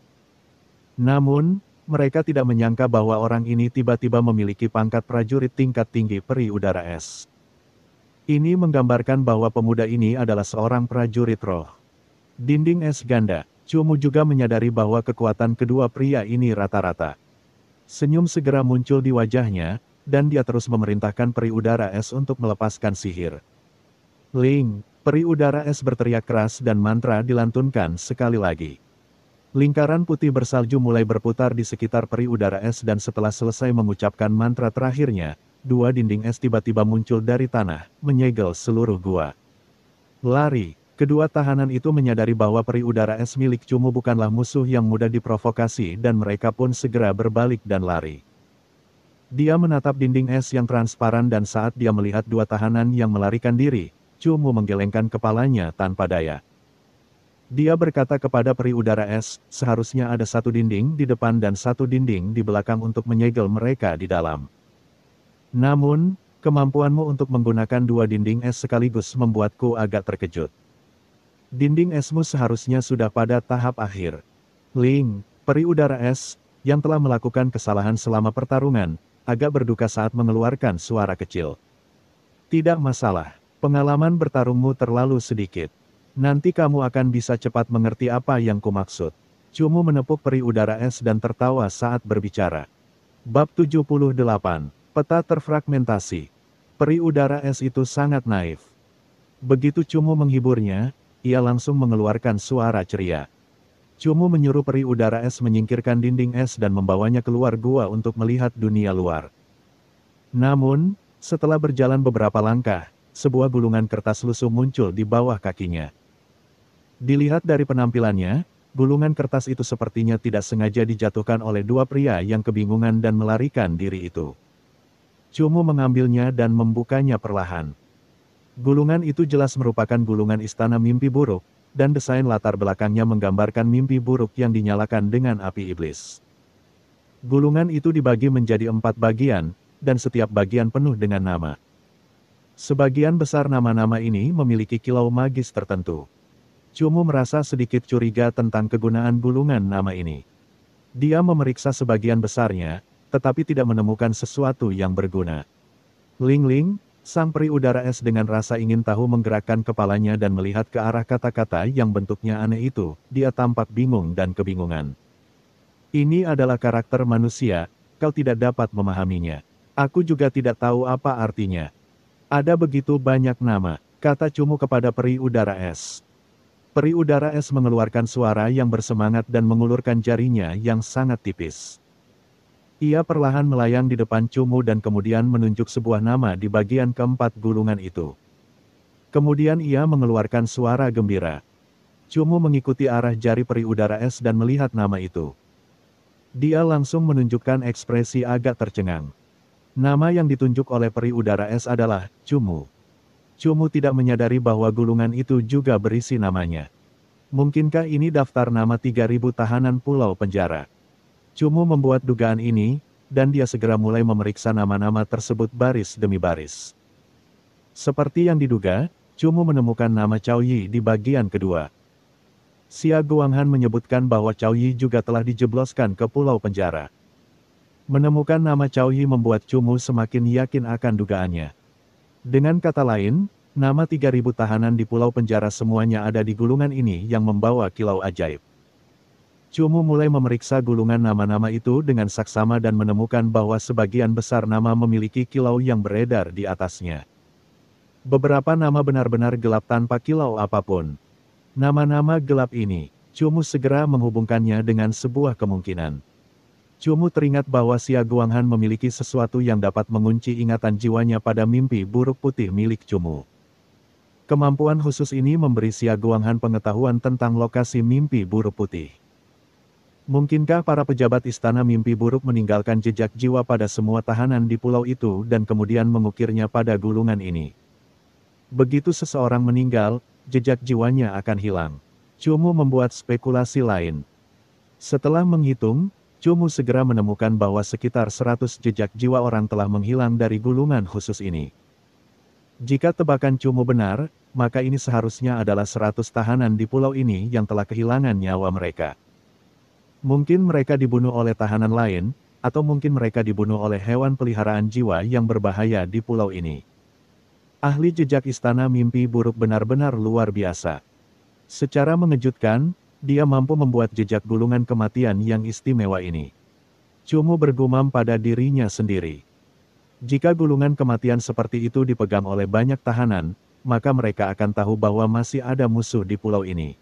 Namun, mereka tidak menyangka bahwa orang ini tiba-tiba memiliki pangkat prajurit tingkat tinggi peri udara es. Ini menggambarkan bahwa pemuda ini adalah seorang prajurit roh. Dinding es ganda, Cumu juga menyadari bahwa kekuatan kedua pria ini rata-rata. Senyum segera muncul di wajahnya, dan dia terus memerintahkan peri udara es untuk melepaskan sihir. Ling, peri udara es berteriak keras dan mantra dilantunkan sekali lagi. Lingkaran putih bersalju mulai berputar di sekitar peri udara es dan setelah selesai mengucapkan mantra terakhirnya, dua dinding es tiba-tiba muncul dari tanah, menyegel seluruh gua. Lari, kedua tahanan itu menyadari bahwa peri udara es milik Cumu bukanlah musuh yang mudah diprovokasi dan mereka pun segera berbalik dan lari. Dia menatap dinding es yang transparan dan saat dia melihat dua tahanan yang melarikan diri, Cumu menggelengkan kepalanya tanpa daya. Dia berkata kepada peri udara es, seharusnya ada satu dinding di depan dan satu dinding di belakang untuk menyegel mereka di dalam. Namun, kemampuanmu untuk menggunakan dua dinding es sekaligus membuatku agak terkejut. Dinding esmu seharusnya sudah pada tahap akhir. Ling, peri udara es, yang telah melakukan kesalahan selama pertarungan, agak berduka saat mengeluarkan suara kecil. Tidak masalah. Pengalaman bertarungmu terlalu sedikit. Nanti kamu akan bisa cepat mengerti apa yang kumaksud. Cumu menepuk peri udara es dan tertawa saat berbicara. Bab 78. Peta terfragmentasi. Peri udara es itu sangat naif. Begitu Cumu menghiburnya, ia langsung mengeluarkan suara ceria. Cumu menyuruh peri udara es menyingkirkan dinding es dan membawanya keluar gua untuk melihat dunia luar. Namun, setelah berjalan beberapa langkah, sebuah gulungan kertas lusuh muncul di bawah kakinya. Dilihat dari penampilannya, gulungan kertas itu sepertinya tidak sengaja dijatuhkan oleh dua pria yang kebingungan dan melarikan diri itu. Cumu mengambilnya dan membukanya perlahan. Gulungan itu jelas merupakan gulungan istana mimpi buruk, dan desain latar belakangnya menggambarkan mimpi buruk yang dinyalakan dengan api iblis. Gulungan itu dibagi menjadi 4 bagian, dan setiap bagian penuh dengan nama. Sebagian besar nama-nama ini memiliki kilau magis tertentu. Cumu merasa sedikit curiga tentang kegunaan gulungan nama ini. Dia memeriksa sebagian besarnya, tetapi tidak menemukan sesuatu yang berguna. Ling-Ling, sang peri udara es dengan rasa ingin tahu menggerakkan kepalanya dan melihat ke arah kata-kata yang bentuknya aneh itu, dia tampak bingung dan kebingungan. Ini adalah karakter manusia, kau tidak dapat memahaminya. Aku juga tidak tahu apa artinya. Ada begitu banyak nama, kata Cumu kepada peri udara es. Peri udara es mengeluarkan suara yang bersemangat dan mengulurkan jarinya yang sangat tipis. Ia perlahan melayang di depan Cumu dan kemudian menunjuk sebuah nama di bagian keempat gulungan itu. Kemudian ia mengeluarkan suara gembira. Cumu mengikuti arah jari peri udara es dan melihat nama itu. Dia langsung menunjukkan ekspresi agak tercengang. Nama yang ditunjuk oleh peri udara es adalah Cumu. Cumu tidak menyadari bahwa gulungan itu juga berisi namanya. Mungkinkah ini daftar nama 3.000 tahanan pulau penjara? Cumu membuat dugaan ini, dan dia segera mulai memeriksa nama-nama tersebut baris demi baris. Seperti yang diduga, Cumu menemukan nama Cao Yi di bagian kedua. Xia Guanghan menyebutkan bahwa Cao Yi juga telah dijebloskan ke pulau penjara. Menemukan nama Cao Yi membuat Cumu semakin yakin akan dugaannya. Dengan kata lain, nama 3.000 tahanan di pulau penjara semuanya ada di gulungan ini yang membawa kilau ajaib. Cumu mulai memeriksa gulungan nama-nama itu dengan saksama dan menemukan bahwa sebagian besar nama memiliki kilau yang beredar di atasnya. Beberapa nama benar-benar gelap tanpa kilau apapun. Nama-nama gelap ini, Cumu segera menghubungkannya dengan sebuah kemungkinan. Cumu teringat bahwa Xia Guanghan memiliki sesuatu yang dapat mengunci ingatan jiwanya pada mimpi buruk putih milik Cumu. Kemampuan khusus ini memberi Xia Guanghan pengetahuan tentang lokasi mimpi buruk putih. Mungkinkah para pejabat istana mimpi buruk meninggalkan jejak jiwa pada semua tahanan di pulau itu dan kemudian mengukirnya pada gulungan ini? Begitu seseorang meninggal, jejak jiwanya akan hilang. Cumu membuat spekulasi lain. Setelah menghitung, Cumu segera menemukan bahwa sekitar 100 jejak jiwa orang telah menghilang dari gulungan khusus ini. Jika tebakan Cumu benar, maka ini seharusnya adalah 100 tahanan di pulau ini yang telah kehilangan nyawa mereka. Mungkin mereka dibunuh oleh tahanan lain, atau mungkin mereka dibunuh oleh hewan peliharaan jiwa yang berbahaya di pulau ini. Ahli jejak istana mimpi buruk benar-benar luar biasa. Secara mengejutkan, dia mampu membuat jejak gulungan kematian yang istimewa ini. Cumu bergumam pada dirinya sendiri. Jika gulungan kematian seperti itu dipegang oleh banyak tahanan, maka mereka akan tahu bahwa masih ada musuh di pulau ini.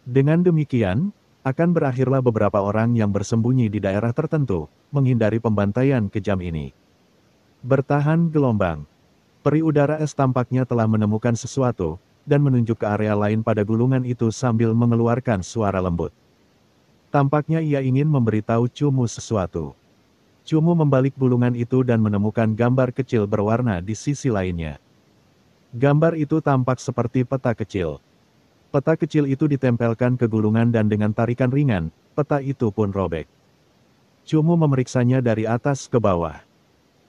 Dengan demikian, akan berakhirlah beberapa orang yang bersembunyi di daerah tertentu, menghindari pembantaian kejam ini. Bertahan gelombang. Peri udara es tampaknya telah menemukan sesuatu, dan menunjuk ke area lain pada gulungan itu sambil mengeluarkan suara lembut. Tampaknya ia ingin memberitahu Cumu sesuatu. Cumu membalik gulungan itu dan menemukan gambar kecil berwarna di sisi lainnya. Gambar itu tampak seperti peta kecil. Peta kecil itu ditempelkan ke gulungan dan dengan tarikan ringan, peta itu pun robek. Cumu memeriksanya dari atas ke bawah.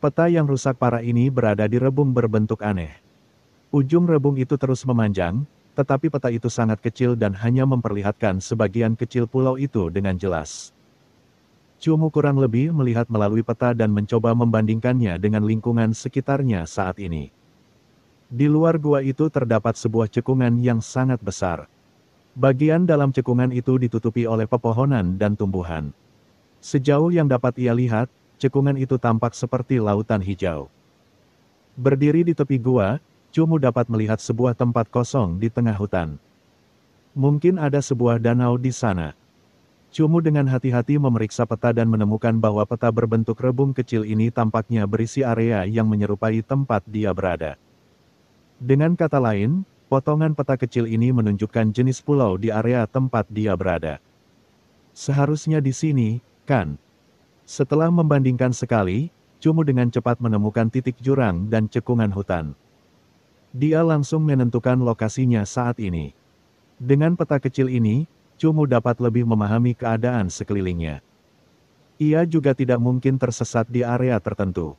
Peta yang rusak parah ini berada di rebung berbentuk aneh. Ujung rebung itu terus memanjang, tetapi peta itu sangat kecil dan hanya memperlihatkan sebagian kecil pulau itu dengan jelas. Cumu kurang lebih melihat melalui peta dan mencoba membandingkannya dengan lingkungan sekitarnya saat ini. Di luar gua itu terdapat sebuah cekungan yang sangat besar. Bagian dalam cekungan itu ditutupi oleh pepohonan dan tumbuhan. Sejauh yang dapat ia lihat, cekungan itu tampak seperti lautan hijau. Berdiri di tepi gua, Cumu dapat melihat sebuah tempat kosong di tengah hutan. Mungkin ada sebuah danau di sana. Cumu dengan hati-hati memeriksa peta dan menemukan bahwa peta berbentuk rebung kecil ini tampaknya berisi area yang menyerupai tempat dia berada. Dengan kata lain, potongan peta kecil ini menunjukkan jenis pulau di area tempat dia berada. Seharusnya di sini, kan? Setelah membandingkan sekali, Cumu dengan cepat menemukan titik jurang dan cekungan hutan. Dia langsung menentukan lokasinya saat ini. Dengan peta kecil ini, Cumu dapat lebih memahami keadaan sekelilingnya. Ia juga tidak mungkin tersesat di area tertentu.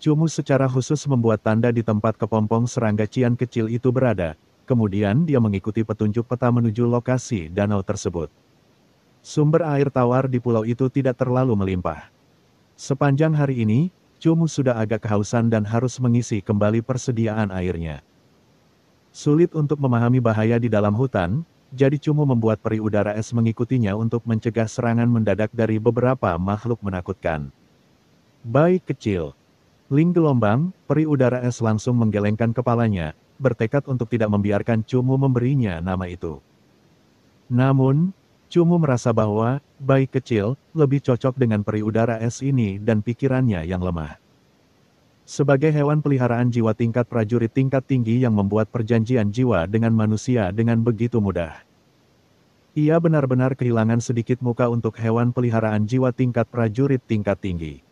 Cumu secara khusus membuat tanda di tempat kepompong serangga cian kecil itu berada, kemudian dia mengikuti petunjuk peta menuju lokasi danau tersebut. Sumber air tawar di pulau itu tidak terlalu melimpah. Sepanjang hari ini, Cumu sudah agak kehausan dan harus mengisi kembali persediaan airnya. Sulit untuk memahami bahaya di dalam hutan, jadi Cumu membuat peri udara es mengikutinya untuk mencegah serangan mendadak dari beberapa makhluk menakutkan. Baik kecil. Ling gelombang, peri udara es langsung menggelengkan kepalanya, bertekad untuk tidak membiarkan Cumu memberinya nama itu. Namun, Cumu merasa bahwa, baik kecil, lebih cocok dengan peri udara es ini dan pikirannya yang lemah. Sebagai hewan peliharaan jiwa tingkat prajurit tingkat tinggi yang membuat perjanjian jiwa dengan manusia dengan begitu mudah. Ia benar-benar kehilangan sedikit muka untuk hewan peliharaan jiwa tingkat prajurit tingkat tinggi.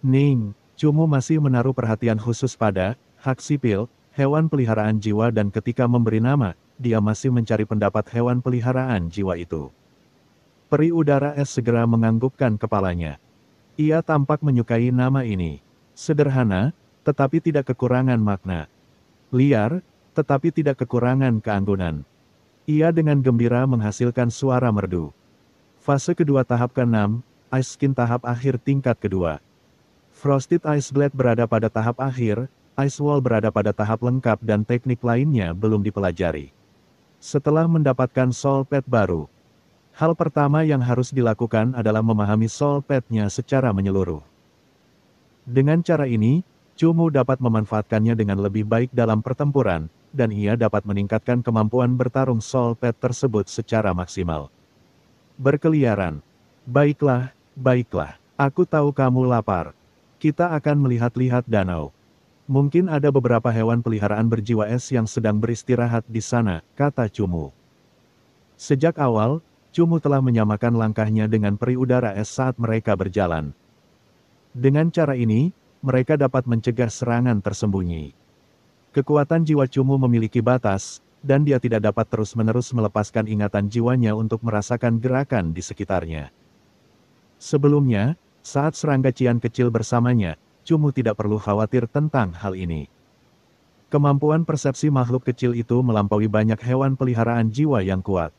Ning, Cumu masih menaruh perhatian khusus pada hak sipil, hewan peliharaan jiwa dan ketika memberi nama, dia masih mencari pendapat hewan peliharaan jiwa itu. Peri udara es segera menganggukkan kepalanya. Ia tampak menyukai nama ini. Sederhana, tetapi tidak kekurangan makna. Liar, tetapi tidak kekurangan keanggunan. Ia dengan gembira menghasilkan suara merdu. Fase kedua tahap ke-6, Ice Skin tahap akhir tingkat kedua. Frosted Ice Blade berada pada tahap akhir, Ice Wall berada pada tahap lengkap dan teknik lainnya belum dipelajari. Setelah mendapatkan soul pad baru, hal pertama yang harus dilakukan adalah memahami soul pad-nya secara menyeluruh. Dengan cara ini, Cumu dapat memanfaatkannya dengan lebih baik dalam pertempuran, dan ia dapat meningkatkan kemampuan bertarung soul pad tersebut secara maksimal. Berkeliaran. Baiklah, Baiklah, aku tahu kamu lapar. Kita akan melihat-lihat danau. Mungkin ada beberapa hewan peliharaan berjiwa es yang sedang beristirahat di sana, kata Cumu. Sejak awal, Cumu telah menyamakan langkahnya dengan peri udara es saat mereka berjalan. Dengan cara ini, mereka dapat mencegah serangan tersembunyi. Kekuatan jiwa Cumu memiliki batas, dan dia tidak dapat terus-menerus melepaskan ingatan jiwanya untuk merasakan gerakan di sekitarnya. Sebelumnya, saat serangga Cian kecil bersamanya, Cumu tidak perlu khawatir tentang hal ini. Kemampuan persepsi makhluk kecil itu melampaui banyak hewan peliharaan jiwa yang kuat.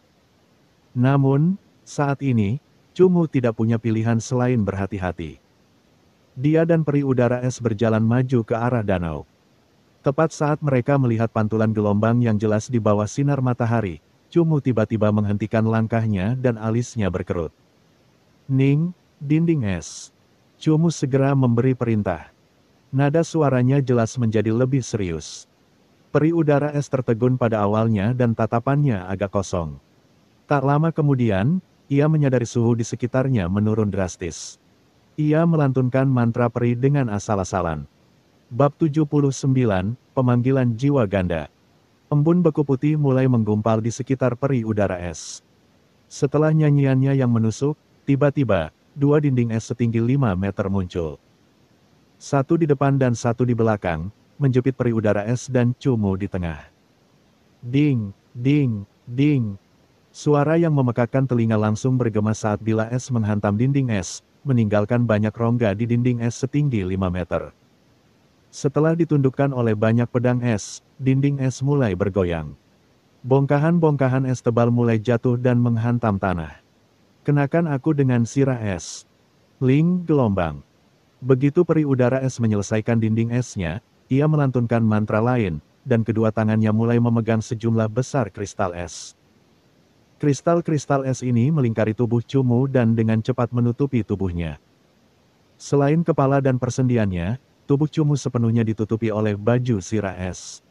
Namun, saat ini, Cumu tidak punya pilihan selain berhati-hati. Dia dan peri udara es berjalan maju ke arah danau. Tepat saat mereka melihat pantulan gelombang yang jelas di bawah sinar matahari, Cumu tiba-tiba menghentikan langkahnya dan alisnya berkerut. Ning, dinding es. Cumu segera memberi perintah. Nada suaranya jelas menjadi lebih serius. Peri udara es tertegun pada awalnya dan tatapannya agak kosong. Tak lama kemudian, ia menyadari suhu di sekitarnya menurun drastis. Ia melantunkan mantra peri dengan asal-asalan. Bab 79, Pemanggilan Jiwa Ganda. Embun beku putih mulai menggumpal di sekitar peri udara es. Setelah nyanyiannya yang menusuk, tiba-tiba, dua dinding es setinggi 5 meter muncul. Satu di depan dan satu di belakang, menjepit peri udara es dan Cumu di tengah. Ding, ding, ding. Suara yang memekakkan telinga langsung bergema saat bila es menghantam dinding es, meninggalkan banyak rongga di dinding es setinggi 5 meter. Setelah ditundukkan oleh banyak pedang es, dinding es mulai bergoyang. Bongkahan-bongkahan es tebal mulai jatuh dan menghantam tanah. Kenakan aku dengan sirah es. Ling gelombang. Begitu peri udara es menyelesaikan dinding esnya, ia melantunkan mantra lain, dan kedua tangannya mulai memegang sejumlah besar kristal es. Kristal-kristal es ini melingkari tubuh Cumu dan dengan cepat menutupi tubuhnya. Selain kepala dan persendiannya, tubuh Cumu sepenuhnya ditutupi oleh baju sirah es.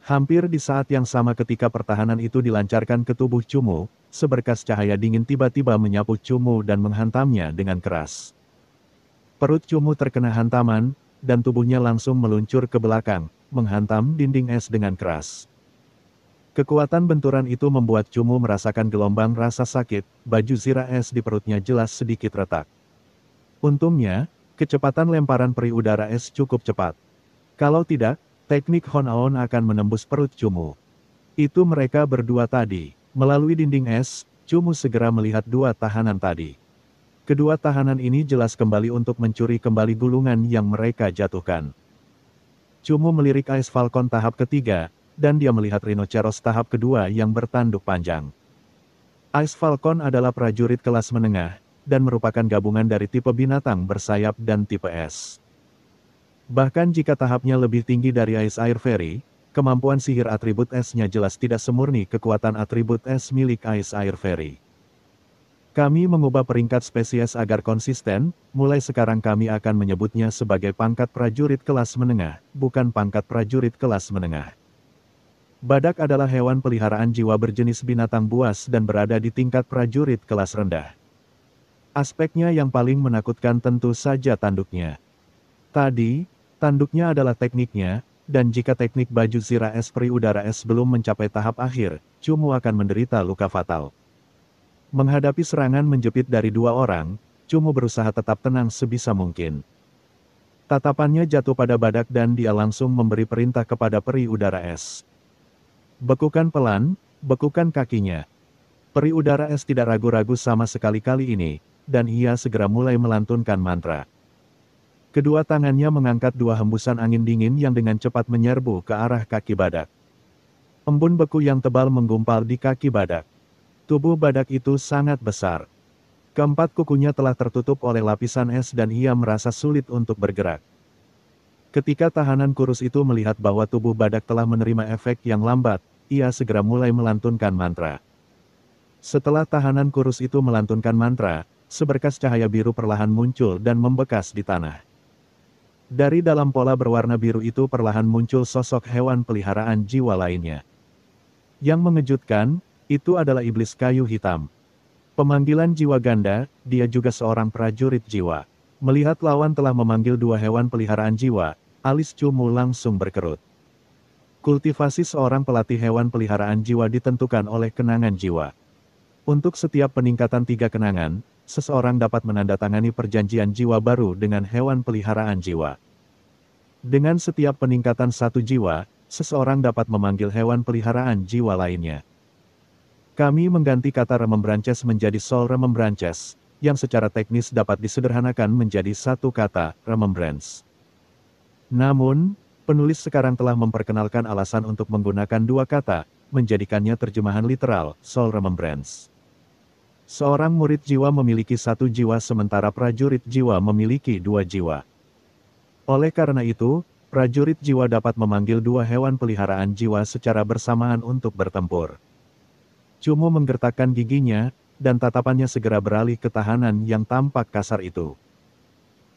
Hampir di saat yang sama ketika pertahanan itu dilancarkan ke tubuh Cumu, seberkas cahaya dingin tiba-tiba menyapu Cumu dan menghantamnya dengan keras. Perut Cumu terkena hantaman, dan tubuhnya langsung meluncur ke belakang, menghantam dinding es dengan keras. Kekuatan benturan itu membuat Cumu merasakan gelombang rasa sakit, baju sirah es di perutnya jelas sedikit retak. Untungnya, kecepatan lemparan peri udara es cukup cepat. Kalau tidak, teknik Hon-Aon akan menembus perut Cumu. Itu mereka berdua tadi. Melalui dinding es, Cumu segera melihat dua tahanan tadi. Kedua tahanan ini jelas kembali untuk mencuri kembali gulungan yang mereka jatuhkan. Cumu melirik Ice Falcon tahap ketiga, dan dia melihat Rhinoceros tahap kedua yang bertanduk panjang. Ice Falcon adalah prajurit kelas menengah, dan merupakan gabungan dari tipe binatang bersayap dan tipe es. Bahkan jika tahapnya lebih tinggi dari Ice Air Fairy, kemampuan sihir atribut esnya jelas tidak semurni kekuatan atribut es milik Ice Air Fairy. Kami mengubah peringkat spesies agar konsisten, mulai sekarang kami akan menyebutnya sebagai pangkat prajurit kelas menengah, bukan pangkat prajurit kelas menengah. Badak adalah hewan peliharaan jiwa berjenis binatang buas dan berada di tingkat prajurit kelas rendah. Aspeknya yang paling menakutkan tentu saja tanduknya. Tadi, tanduknya adalah tekniknya, dan jika teknik baju sirah es peri udara es belum mencapai tahap akhir, Cumu akan menderita luka fatal. Menghadapi serangan menjepit dari dua orang, Cumu berusaha tetap tenang sebisa mungkin. Tatapannya jatuh pada badak dan dia langsung memberi perintah kepada peri udara es. Bekukan pelan, bekukan kakinya. Peri udara es tidak ragu-ragu sama sekali kali ini, dan ia segera mulai melantunkan mantra. Kedua tangannya mengangkat dua hembusan angin dingin yang dengan cepat menyerbu ke arah kaki badak. Embun beku yang tebal menggumpal di kaki badak. Tubuh badak itu sangat besar. Keempat kukunya telah tertutup oleh lapisan es dan ia merasa sulit untuk bergerak. Ketika tahanan kurus itu melihat bahwa tubuh badak telah menerima efek yang lambat, ia segera mulai melantunkan mantra. Setelah tahanan kurus itu melantunkan mantra, seberkas cahaya biru perlahan muncul dan membekas di tanah. Dari dalam pola berwarna biru itu perlahan muncul sosok hewan peliharaan jiwa lainnya. Yang mengejutkan, itu adalah iblis kayu hitam. Pemanggilan jiwa ganda, dia juga seorang prajurit jiwa. Melihat lawan telah memanggil dua hewan peliharaan jiwa, alis Cumu langsung berkerut. Kultivasi seorang pelatih hewan peliharaan jiwa ditentukan oleh kenangan jiwa. Untuk setiap peningkatan 3 kenangan, seseorang dapat menandatangani perjanjian jiwa baru dengan hewan peliharaan jiwa. Dengan setiap peningkatan 1 jiwa, seseorang dapat memanggil hewan peliharaan jiwa lainnya. Kami mengganti kata Remembranches menjadi Soul Remembranches, yang secara teknis dapat disederhanakan menjadi satu kata, Remembrance. Namun, penulis sekarang telah memperkenalkan alasan untuk menggunakan dua kata, menjadikannya terjemahan literal, Soul Remembrance. Seorang murid jiwa memiliki 1 jiwa sementara prajurit jiwa memiliki 2 jiwa. Oleh karena itu, prajurit jiwa dapat memanggil 2 hewan peliharaan jiwa secara bersamaan untuk bertempur. Cumu menggertakkan giginya, dan tatapannya segera beralih ke tahanan yang tampak kasar itu.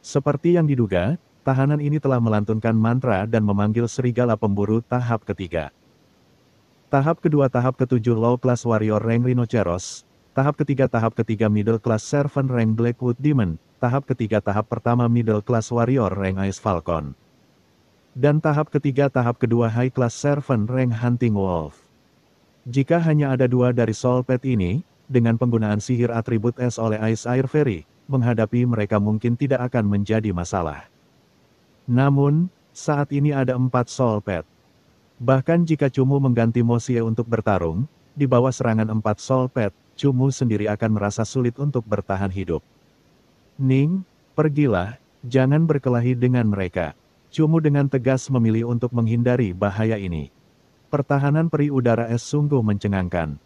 Seperti yang diduga, tahanan ini telah melantunkan mantra dan memanggil serigala pemburu tahap ketiga. Tahap kedua tahap ketujuh Low Class Warrior Rank Rhinoceros, tahap ketiga Middle Class Servant Rank Blackwood Demon, tahap ketiga tahap pertama Middle Class Warrior Rank Ice Falcon. Dan tahap ketiga tahap kedua High Class Servant Rank Hunting Wolf. Jika hanya ada 2 dari Soul Pet ini, dengan penggunaan sihir atribut es oleh Ice Air Fairy, menghadapi mereka mungkin tidak akan menjadi masalah. Namun, saat ini ada 4 Soul Pet. Bahkan jika Cumu mengganti Mosie untuk bertarung, di bawah serangan 4 Soul Pet, Cumu sendiri akan merasa sulit untuk bertahan hidup. Ning, pergilah, jangan berkelahi dengan mereka. Cumu dengan tegas memilih untuk menghindari bahaya ini. Pertahanan peri udara es sungguh mencengangkan.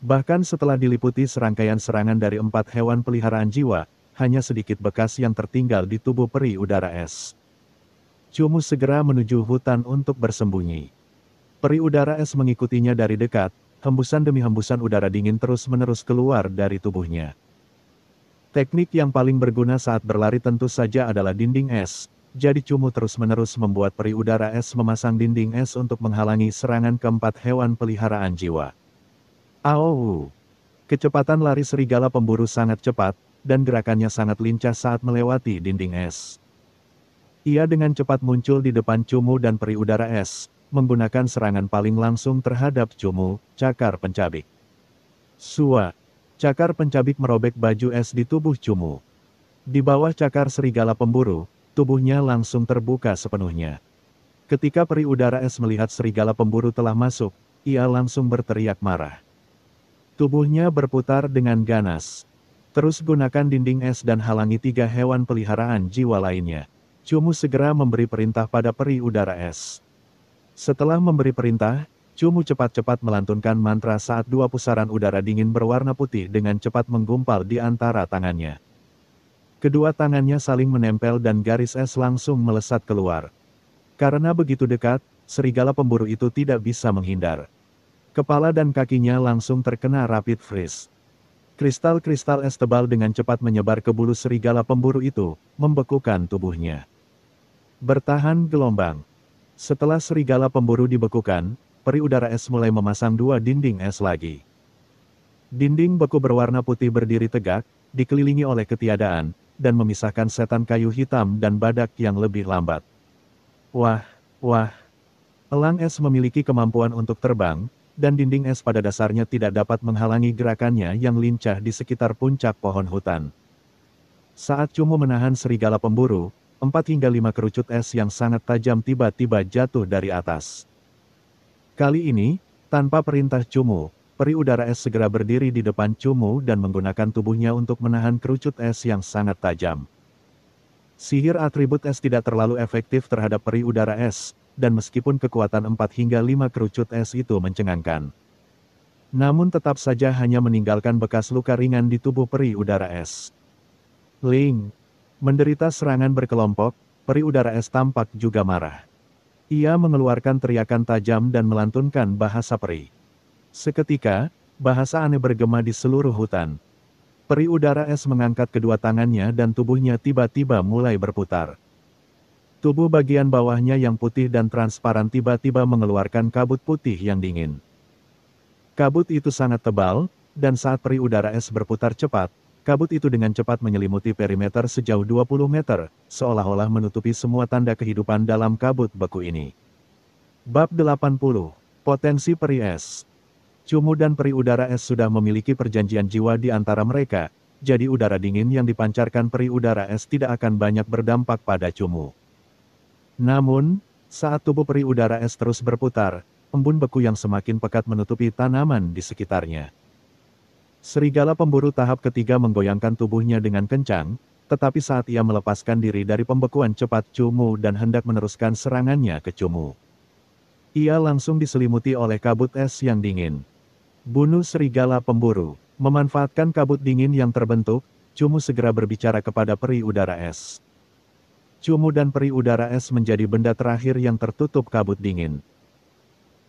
Bahkan setelah diliputi serangkaian serangan dari 4 hewan peliharaan jiwa, hanya sedikit bekas yang tertinggal di tubuh peri udara es. Cumu segera menuju hutan untuk bersembunyi. Peri udara es mengikutinya dari dekat, hembusan demi hembusan udara dingin terus-menerus keluar dari tubuhnya. Teknik yang paling berguna saat berlari tentu saja adalah dinding es. Jadi Cumu terus-menerus membuat peri udara es memasang dinding es untuk menghalangi serangan keempat hewan peliharaan jiwa. Au! Kecepatan lari serigala pemburu sangat cepat, dan gerakannya sangat lincah saat melewati dinding es. Ia dengan cepat muncul di depan Cumu dan peri udara es, menggunakan serangan paling langsung terhadap Cumu, cakar pencabik. Sua! Cakar pencabik merobek baju es di tubuh Cumu. Di bawah cakar serigala pemburu, tubuhnya langsung terbuka sepenuhnya. Ketika peri udara es melihat serigala pemburu telah masuk, ia langsung berteriak marah. Tubuhnya berputar dengan ganas. Terus gunakan dinding es dan halangi 3 hewan peliharaan jiwa lainnya. Cumu segera memberi perintah pada peri udara es. Setelah memberi perintah, Cumu cepat-cepat melantunkan mantra saat 2 pusaran udara dingin berwarna putih dengan cepat menggumpal di antara tangannya. Kedua tangannya saling menempel dan garis es langsung melesat keluar. Karena begitu dekat, serigala pemburu itu tidak bisa menghindar. Kepala dan kakinya langsung terkena rapid freeze. Kristal-kristal es tebal dengan cepat menyebar ke bulu serigala pemburu itu, membekukan tubuhnya. Bertahan gelombang. Setelah serigala pemburu dibekukan, peri udara es mulai memasang 2 dinding es lagi. Dinding beku berwarna putih berdiri tegak, dikelilingi oleh ketiadaan, dan memisahkan setan kayu hitam dan badak yang lebih lambat. Wah, wah. Elang es memiliki kemampuan untuk terbang, dan dinding es pada dasarnya tidak dapat menghalangi gerakannya yang lincah di sekitar puncak pohon hutan. Saat Cumu menahan serigala pemburu, 4 hingga 5 kerucut es yang sangat tajam tiba-tiba jatuh dari atas. Kali ini, tanpa perintah Cumu, peri udara es segera berdiri di depan Cumu dan menggunakan tubuhnya untuk menahan kerucut es yang sangat tajam. Sihir atribut es tidak terlalu efektif terhadap peri udara es, dan meskipun kekuatan 4 hingga 5 kerucut es itu mencengangkan. Namun tetap saja hanya meninggalkan bekas luka ringan di tubuh peri udara es. Ling! Menderita serangan berkelompok, peri udara es tampak juga marah. Ia mengeluarkan teriakan tajam dan melantunkan bahasa peri. Seketika, bahasa aneh bergema di seluruh hutan. Peri udara es mengangkat kedua tangannya dan tubuhnya tiba-tiba mulai berputar. Tubuh bagian bawahnya yang putih dan transparan tiba-tiba mengeluarkan kabut putih yang dingin. Kabut itu sangat tebal, dan saat peri udara es berputar cepat, kabut itu dengan cepat menyelimuti perimeter sejauh 20 meter, seolah-olah menutupi semua tanda kehidupan dalam kabut beku ini. Bab 80. Potensi peri es. Cumu dan peri udara es sudah memiliki perjanjian jiwa di antara mereka, jadi udara dingin yang dipancarkan peri udara es tidak akan banyak berdampak pada Cumu. Namun, saat tubuh peri udara es terus berputar, embun beku yang semakin pekat menutupi tanaman di sekitarnya. Serigala pemburu tahap ketiga menggoyangkan tubuhnya dengan kencang, tetapi saat ia melepaskan diri dari pembekuan cepat Cumu dan hendak meneruskan serangannya ke Cumu, ia langsung diselimuti oleh kabut es yang dingin. Bunuh serigala pemburu. Memanfaatkan kabut dingin yang terbentuk, Cumu segera berbicara kepada peri udara es. Cumu dan peri udara es menjadi benda terakhir yang tertutup kabut dingin.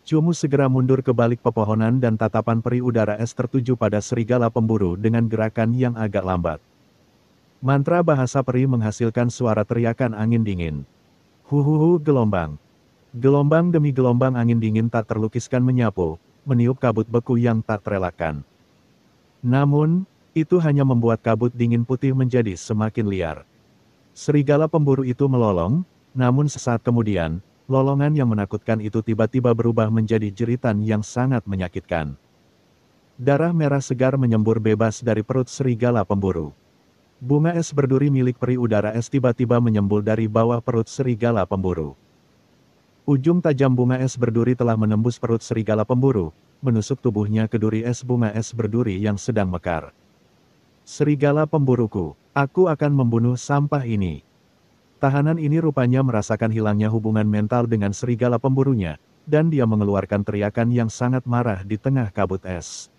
Cumu segera mundur ke balik pepohonan dan tatapan peri udara es tertuju pada serigala pemburu dengan gerakan yang agak lambat. Mantra bahasa peri menghasilkan suara teriakan angin dingin. Huhuhu gelombang. Gelombang demi gelombang angin dingin tak terlukiskan menyapu, meniup kabut beku yang tak terelakkan. Namun, itu hanya membuat kabut dingin putih menjadi semakin liar. Serigala pemburu itu melolong, namun sesaat kemudian, lolongan yang menakutkan itu tiba-tiba berubah menjadi jeritan yang sangat menyakitkan. Darah merah segar menyembur bebas dari perut serigala pemburu. Bunga es berduri milik peri udara es tiba-tiba menyembul dari bawah perut serigala pemburu. Ujung tajam bunga es berduri telah menembus perut serigala pemburu, menusuk tubuhnya ke duri es bunga es berduri yang sedang mekar. Serigala pemburuku, aku akan membunuh sampah ini. Tahanan ini rupanya merasakan hilangnya hubungan mental dengan serigala pemburunya, dan dia mengeluarkan teriakan yang sangat marah di tengah kabut es.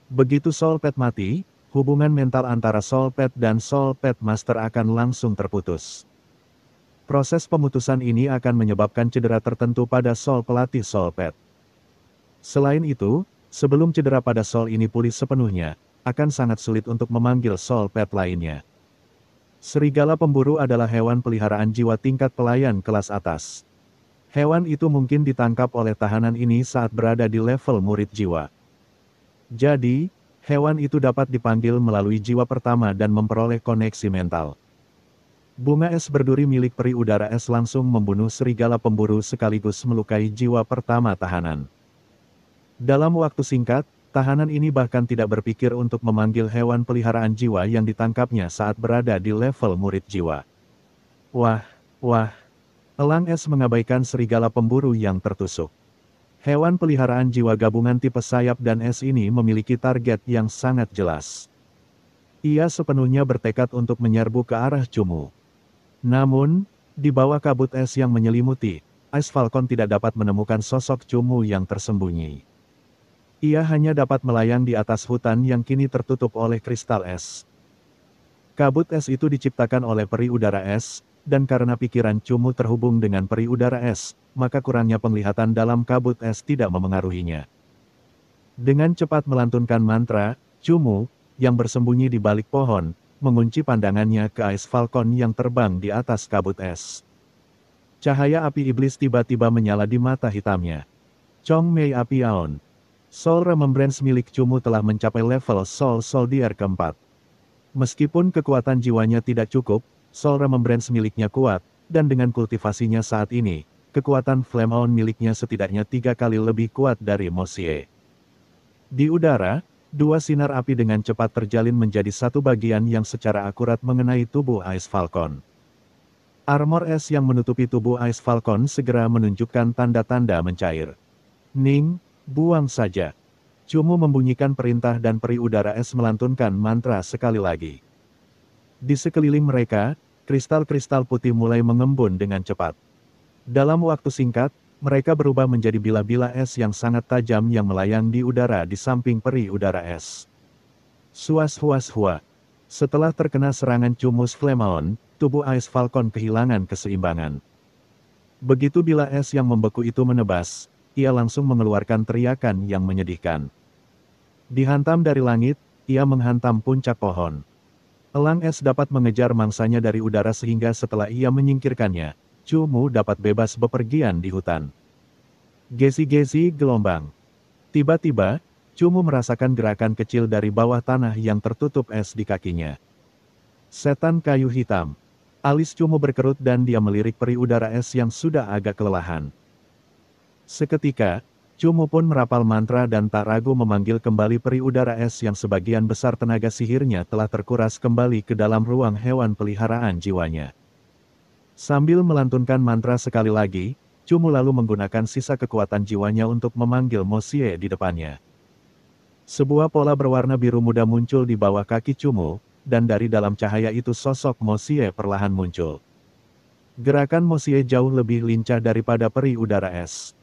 Begitu Soul Pet mati, hubungan mental antara Soul Pet dan Soul Pet Master akan langsung terputus. Proses pemutusan ini akan menyebabkan cedera tertentu pada Soul pelatih Soul Pet. Selain itu, sebelum cedera pada Soul ini pulih sepenuhnya, akan sangat sulit untuk memanggil Soul Pet lainnya. Serigala pemburu adalah hewan peliharaan jiwa tingkat pelayan kelas atas. Hewan itu mungkin ditangkap oleh tahanan ini saat berada di level murid jiwa. Jadi, hewan itu dapat dipanggil melalui jiwa pertama dan memperoleh koneksi mental. Bunga es berduri milik peri udara es langsung membunuh serigala pemburu sekaligus melukai jiwa pertama tahanan. Dalam waktu singkat, tahanan ini bahkan tidak berpikir untuk memanggil hewan peliharaan jiwa yang ditangkapnya saat berada di level murid jiwa. Wah, wah. Elang es mengabaikan serigala pemburu yang tertusuk. Hewan peliharaan jiwa gabungan tipe sayap dan es ini memiliki target yang sangat jelas. Ia sepenuhnya bertekad untuk menyerbu ke arah Cumu. Namun, di bawah kabut es yang menyelimuti, Ice Falcon tidak dapat menemukan sosok Cumu yang tersembunyi. Ia hanya dapat melayang di atas hutan yang kini tertutup oleh kristal es. Kabut es itu diciptakan oleh peri udara es, dan karena pikiran Cumu terhubung dengan peri udara es, maka kurangnya penglihatan dalam kabut es tidak memengaruhinya. Dengan cepat melantunkan mantra, Cumu, yang bersembunyi di balik pohon, mengunci pandangannya ke Ice Falcon yang terbang di atas kabut es. Cahaya api iblis tiba-tiba menyala di mata hitamnya. Chong Mei Api Aon. Soul Remembrance milik Cumu telah mencapai level Soul Soldier keempat. Meskipun kekuatan jiwanya tidak cukup, Soul Remembrance miliknya kuat, dan dengan kultivasinya saat ini, kekuatan Flame On miliknya setidaknya 3 kali lebih kuat dari Mosie. Di udara, dua sinar api dengan cepat terjalin menjadi satu bagian yang secara akurat mengenai tubuh Ice Falcon. Armor es yang menutupi tubuh Ice Falcon segera menunjukkan tanda-tanda mencair. Ning, buang saja. Cumu membunyikan perintah dan peri udara es melantunkan mantra sekali lagi. Di sekeliling mereka, kristal-kristal putih mulai mengembun dengan cepat. Dalam waktu singkat, mereka berubah menjadi bila-bila es yang sangat tajam yang melayang di udara di samping peri udara es. Suas-huas-hua. Setelah terkena serangan Cumus Flemaon, tubuh Ice Falcon kehilangan keseimbangan. Begitu bila es yang membeku itu menebas, ia langsung mengeluarkan teriakan yang menyedihkan. Dihantam dari langit, ia menghantam puncak pohon. Elang es dapat mengejar mangsanya dari udara sehingga setelah ia menyingkirkannya, Cumu dapat bebas bepergian di hutan. Gesi-gesi gelombang. Tiba-tiba, Cumu merasakan gerakan kecil dari bawah tanah yang tertutup es di kakinya. Setan kayu hitam. Alis Cumu berkerut dan dia melirik peri udara es yang sudah agak kelelahan. Seketika, Cumu pun merapal mantra dan tak ragu memanggil kembali peri udara es yang sebagian besar tenaga sihirnya telah terkuras kembali ke dalam ruang hewan peliharaan jiwanya. Sambil melantunkan mantra sekali lagi, Cumu lalu menggunakan sisa kekuatan jiwanya untuk memanggil Mo Xie di depannya. Sebuah pola berwarna biru muda muncul di bawah kaki Cumu, dan dari dalam cahaya itu sosok Mo Xie perlahan muncul. Gerakan Mo Xie jauh lebih lincah daripada peri udara es.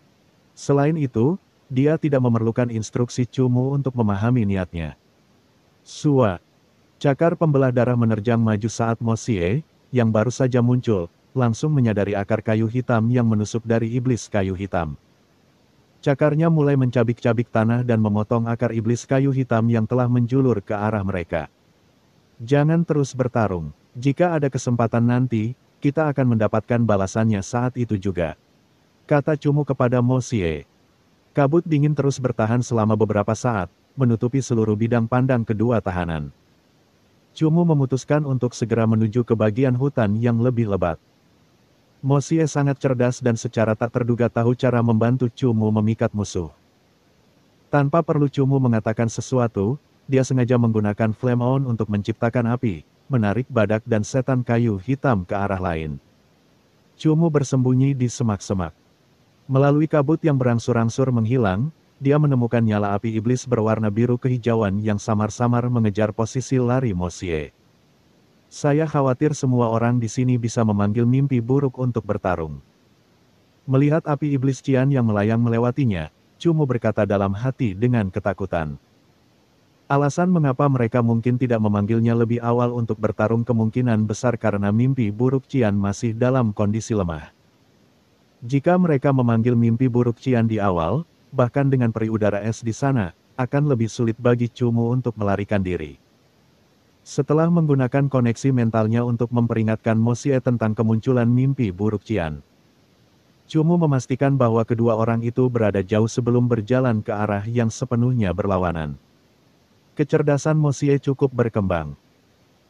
Selain itu, dia tidak memerlukan instruksi Cumu untuk memahami niatnya. Sua. Cakar pembelah darah menerjang maju saat Mo Xie, yang baru saja muncul, langsung menyadari akar kayu hitam yang menusuk dari iblis kayu hitam. Cakarnya mulai mencabik-cabik tanah dan memotong akar iblis kayu hitam yang telah menjulur ke arah mereka. Jangan terus bertarung. Jika ada kesempatan nanti, kita akan mendapatkan balasannya saat itu juga. Kata Cumu kepada Mo Xie. Kabut dingin terus bertahan selama beberapa saat, menutupi seluruh bidang pandang kedua tahanan. Cumu memutuskan untuk segera menuju ke bagian hutan yang lebih lebat. Mo Xie sangat cerdas dan secara tak terduga tahu cara membantu Cumu memikat musuh. Tanpa perlu Cumu mengatakan sesuatu, dia sengaja menggunakan Flame On untuk menciptakan api, menarik badak dan setan kayu hitam ke arah lain. Cumu bersembunyi di semak-semak. Melalui kabut yang berangsur-angsur menghilang, dia menemukan nyala api iblis berwarna biru kehijauan yang samar-samar mengejar posisi lari Mo Xie. Saya khawatir semua orang di sini bisa memanggil mimpi buruk untuk bertarung. Melihat api iblis Qian yang melayang melewatinya, Cumu berkata dalam hati dengan ketakutan. Alasan mengapa mereka mungkin tidak memanggilnya lebih awal untuk bertarung kemungkinan besar karena mimpi buruk Qian masih dalam kondisi lemah. Jika mereka memanggil mimpi buruk Qian di awal, bahkan dengan peri udara es di sana, akan lebih sulit bagi Cumu untuk melarikan diri. Setelah menggunakan koneksi mentalnya untuk memperingatkan Mo Xie tentang kemunculan mimpi buruk Qian, Cumu memastikan bahwa kedua orang itu berada jauh sebelum berjalan ke arah yang sepenuhnya berlawanan. Kecerdasan Mo Xie cukup berkembang.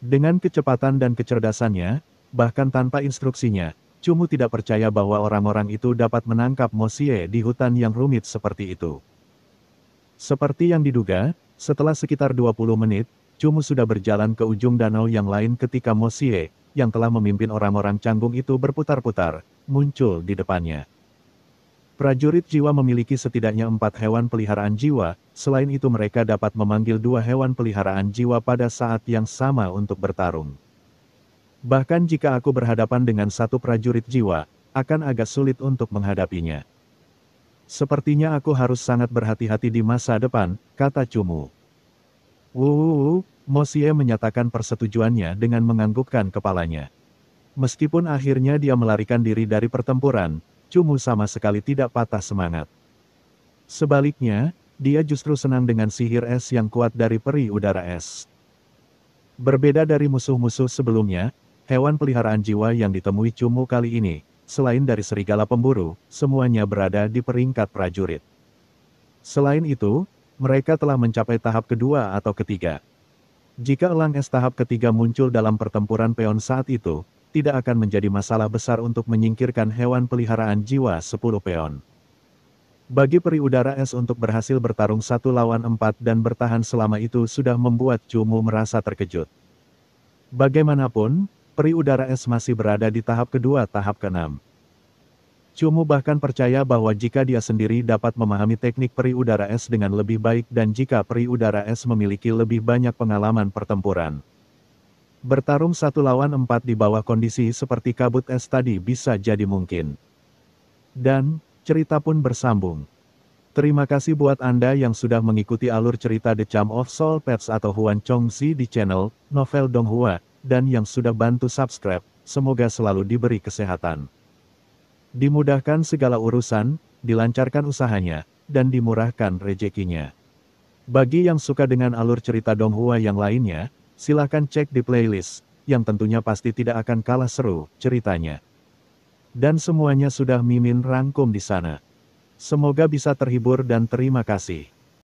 Dengan kecepatan dan kecerdasannya, bahkan tanpa instruksinya, Cumu tidak percaya bahwa orang-orang itu dapat menangkap Mo Xie di hutan yang rumit seperti itu. Seperti yang diduga, setelah sekitar 20 menit, Cumu sudah berjalan ke ujung danau yang lain ketika Mo Xie, yang telah memimpin orang-orang canggung itu berputar-putar, muncul di depannya. Prajurit jiwa memiliki setidaknya 4 hewan peliharaan jiwa, selain itu mereka dapat memanggil 2 hewan peliharaan jiwa pada saat yang sama untuk bertarung. Bahkan jika aku berhadapan dengan 1 prajurit jiwa, akan agak sulit untuk menghadapinya. Sepertinya aku harus sangat berhati-hati di masa depan, kata Cumu. Mo Xie menyatakan persetujuannya dengan menganggukkan kepalanya. Meskipun akhirnya dia melarikan diri dari pertempuran, Cumu sama sekali tidak patah semangat. Sebaliknya, dia justru senang dengan sihir es yang kuat dari peri udara es. Berbeda dari musuh-musuh sebelumnya, hewan peliharaan jiwa yang ditemui Cumu kali ini, selain dari serigala pemburu, semuanya berada di peringkat prajurit. Selain itu, mereka telah mencapai tahap kedua atau ketiga. Jika elang es tahap ketiga muncul dalam pertempuran peon saat itu, tidak akan menjadi masalah besar untuk menyingkirkan hewan peliharaan jiwa 10 peon. Bagi peri udara es untuk berhasil bertarung 1 lawan 4 dan bertahan selama itu sudah membuat Cumu merasa terkejut. Bagaimanapun, peri udara es masih berada di tahap kedua tahap ke-6. Cumu bahkan percaya bahwa jika dia sendiri dapat memahami teknik peri udara es dengan lebih baik dan jika peri udara es memiliki lebih banyak pengalaman pertempuran, bertarung 1 lawan 4 di bawah kondisi seperti kabut es tadi bisa jadi mungkin. Dan, cerita pun bersambung. Terima kasih buat Anda yang sudah mengikuti alur cerita The Charm of Soul Pets atau Huan Chongzi di channel Novel Donghua, dan yang sudah bantu subscribe, semoga selalu diberi kesehatan. Dimudahkan segala urusan, dilancarkan usahanya, dan dimurahkan rezekinya. Bagi yang suka dengan alur cerita Donghua yang lainnya, silakan cek di playlist, yang tentunya pasti tidak akan kalah seru ceritanya. Dan semuanya sudah Mimin rangkum di sana. Semoga bisa terhibur dan terima kasih.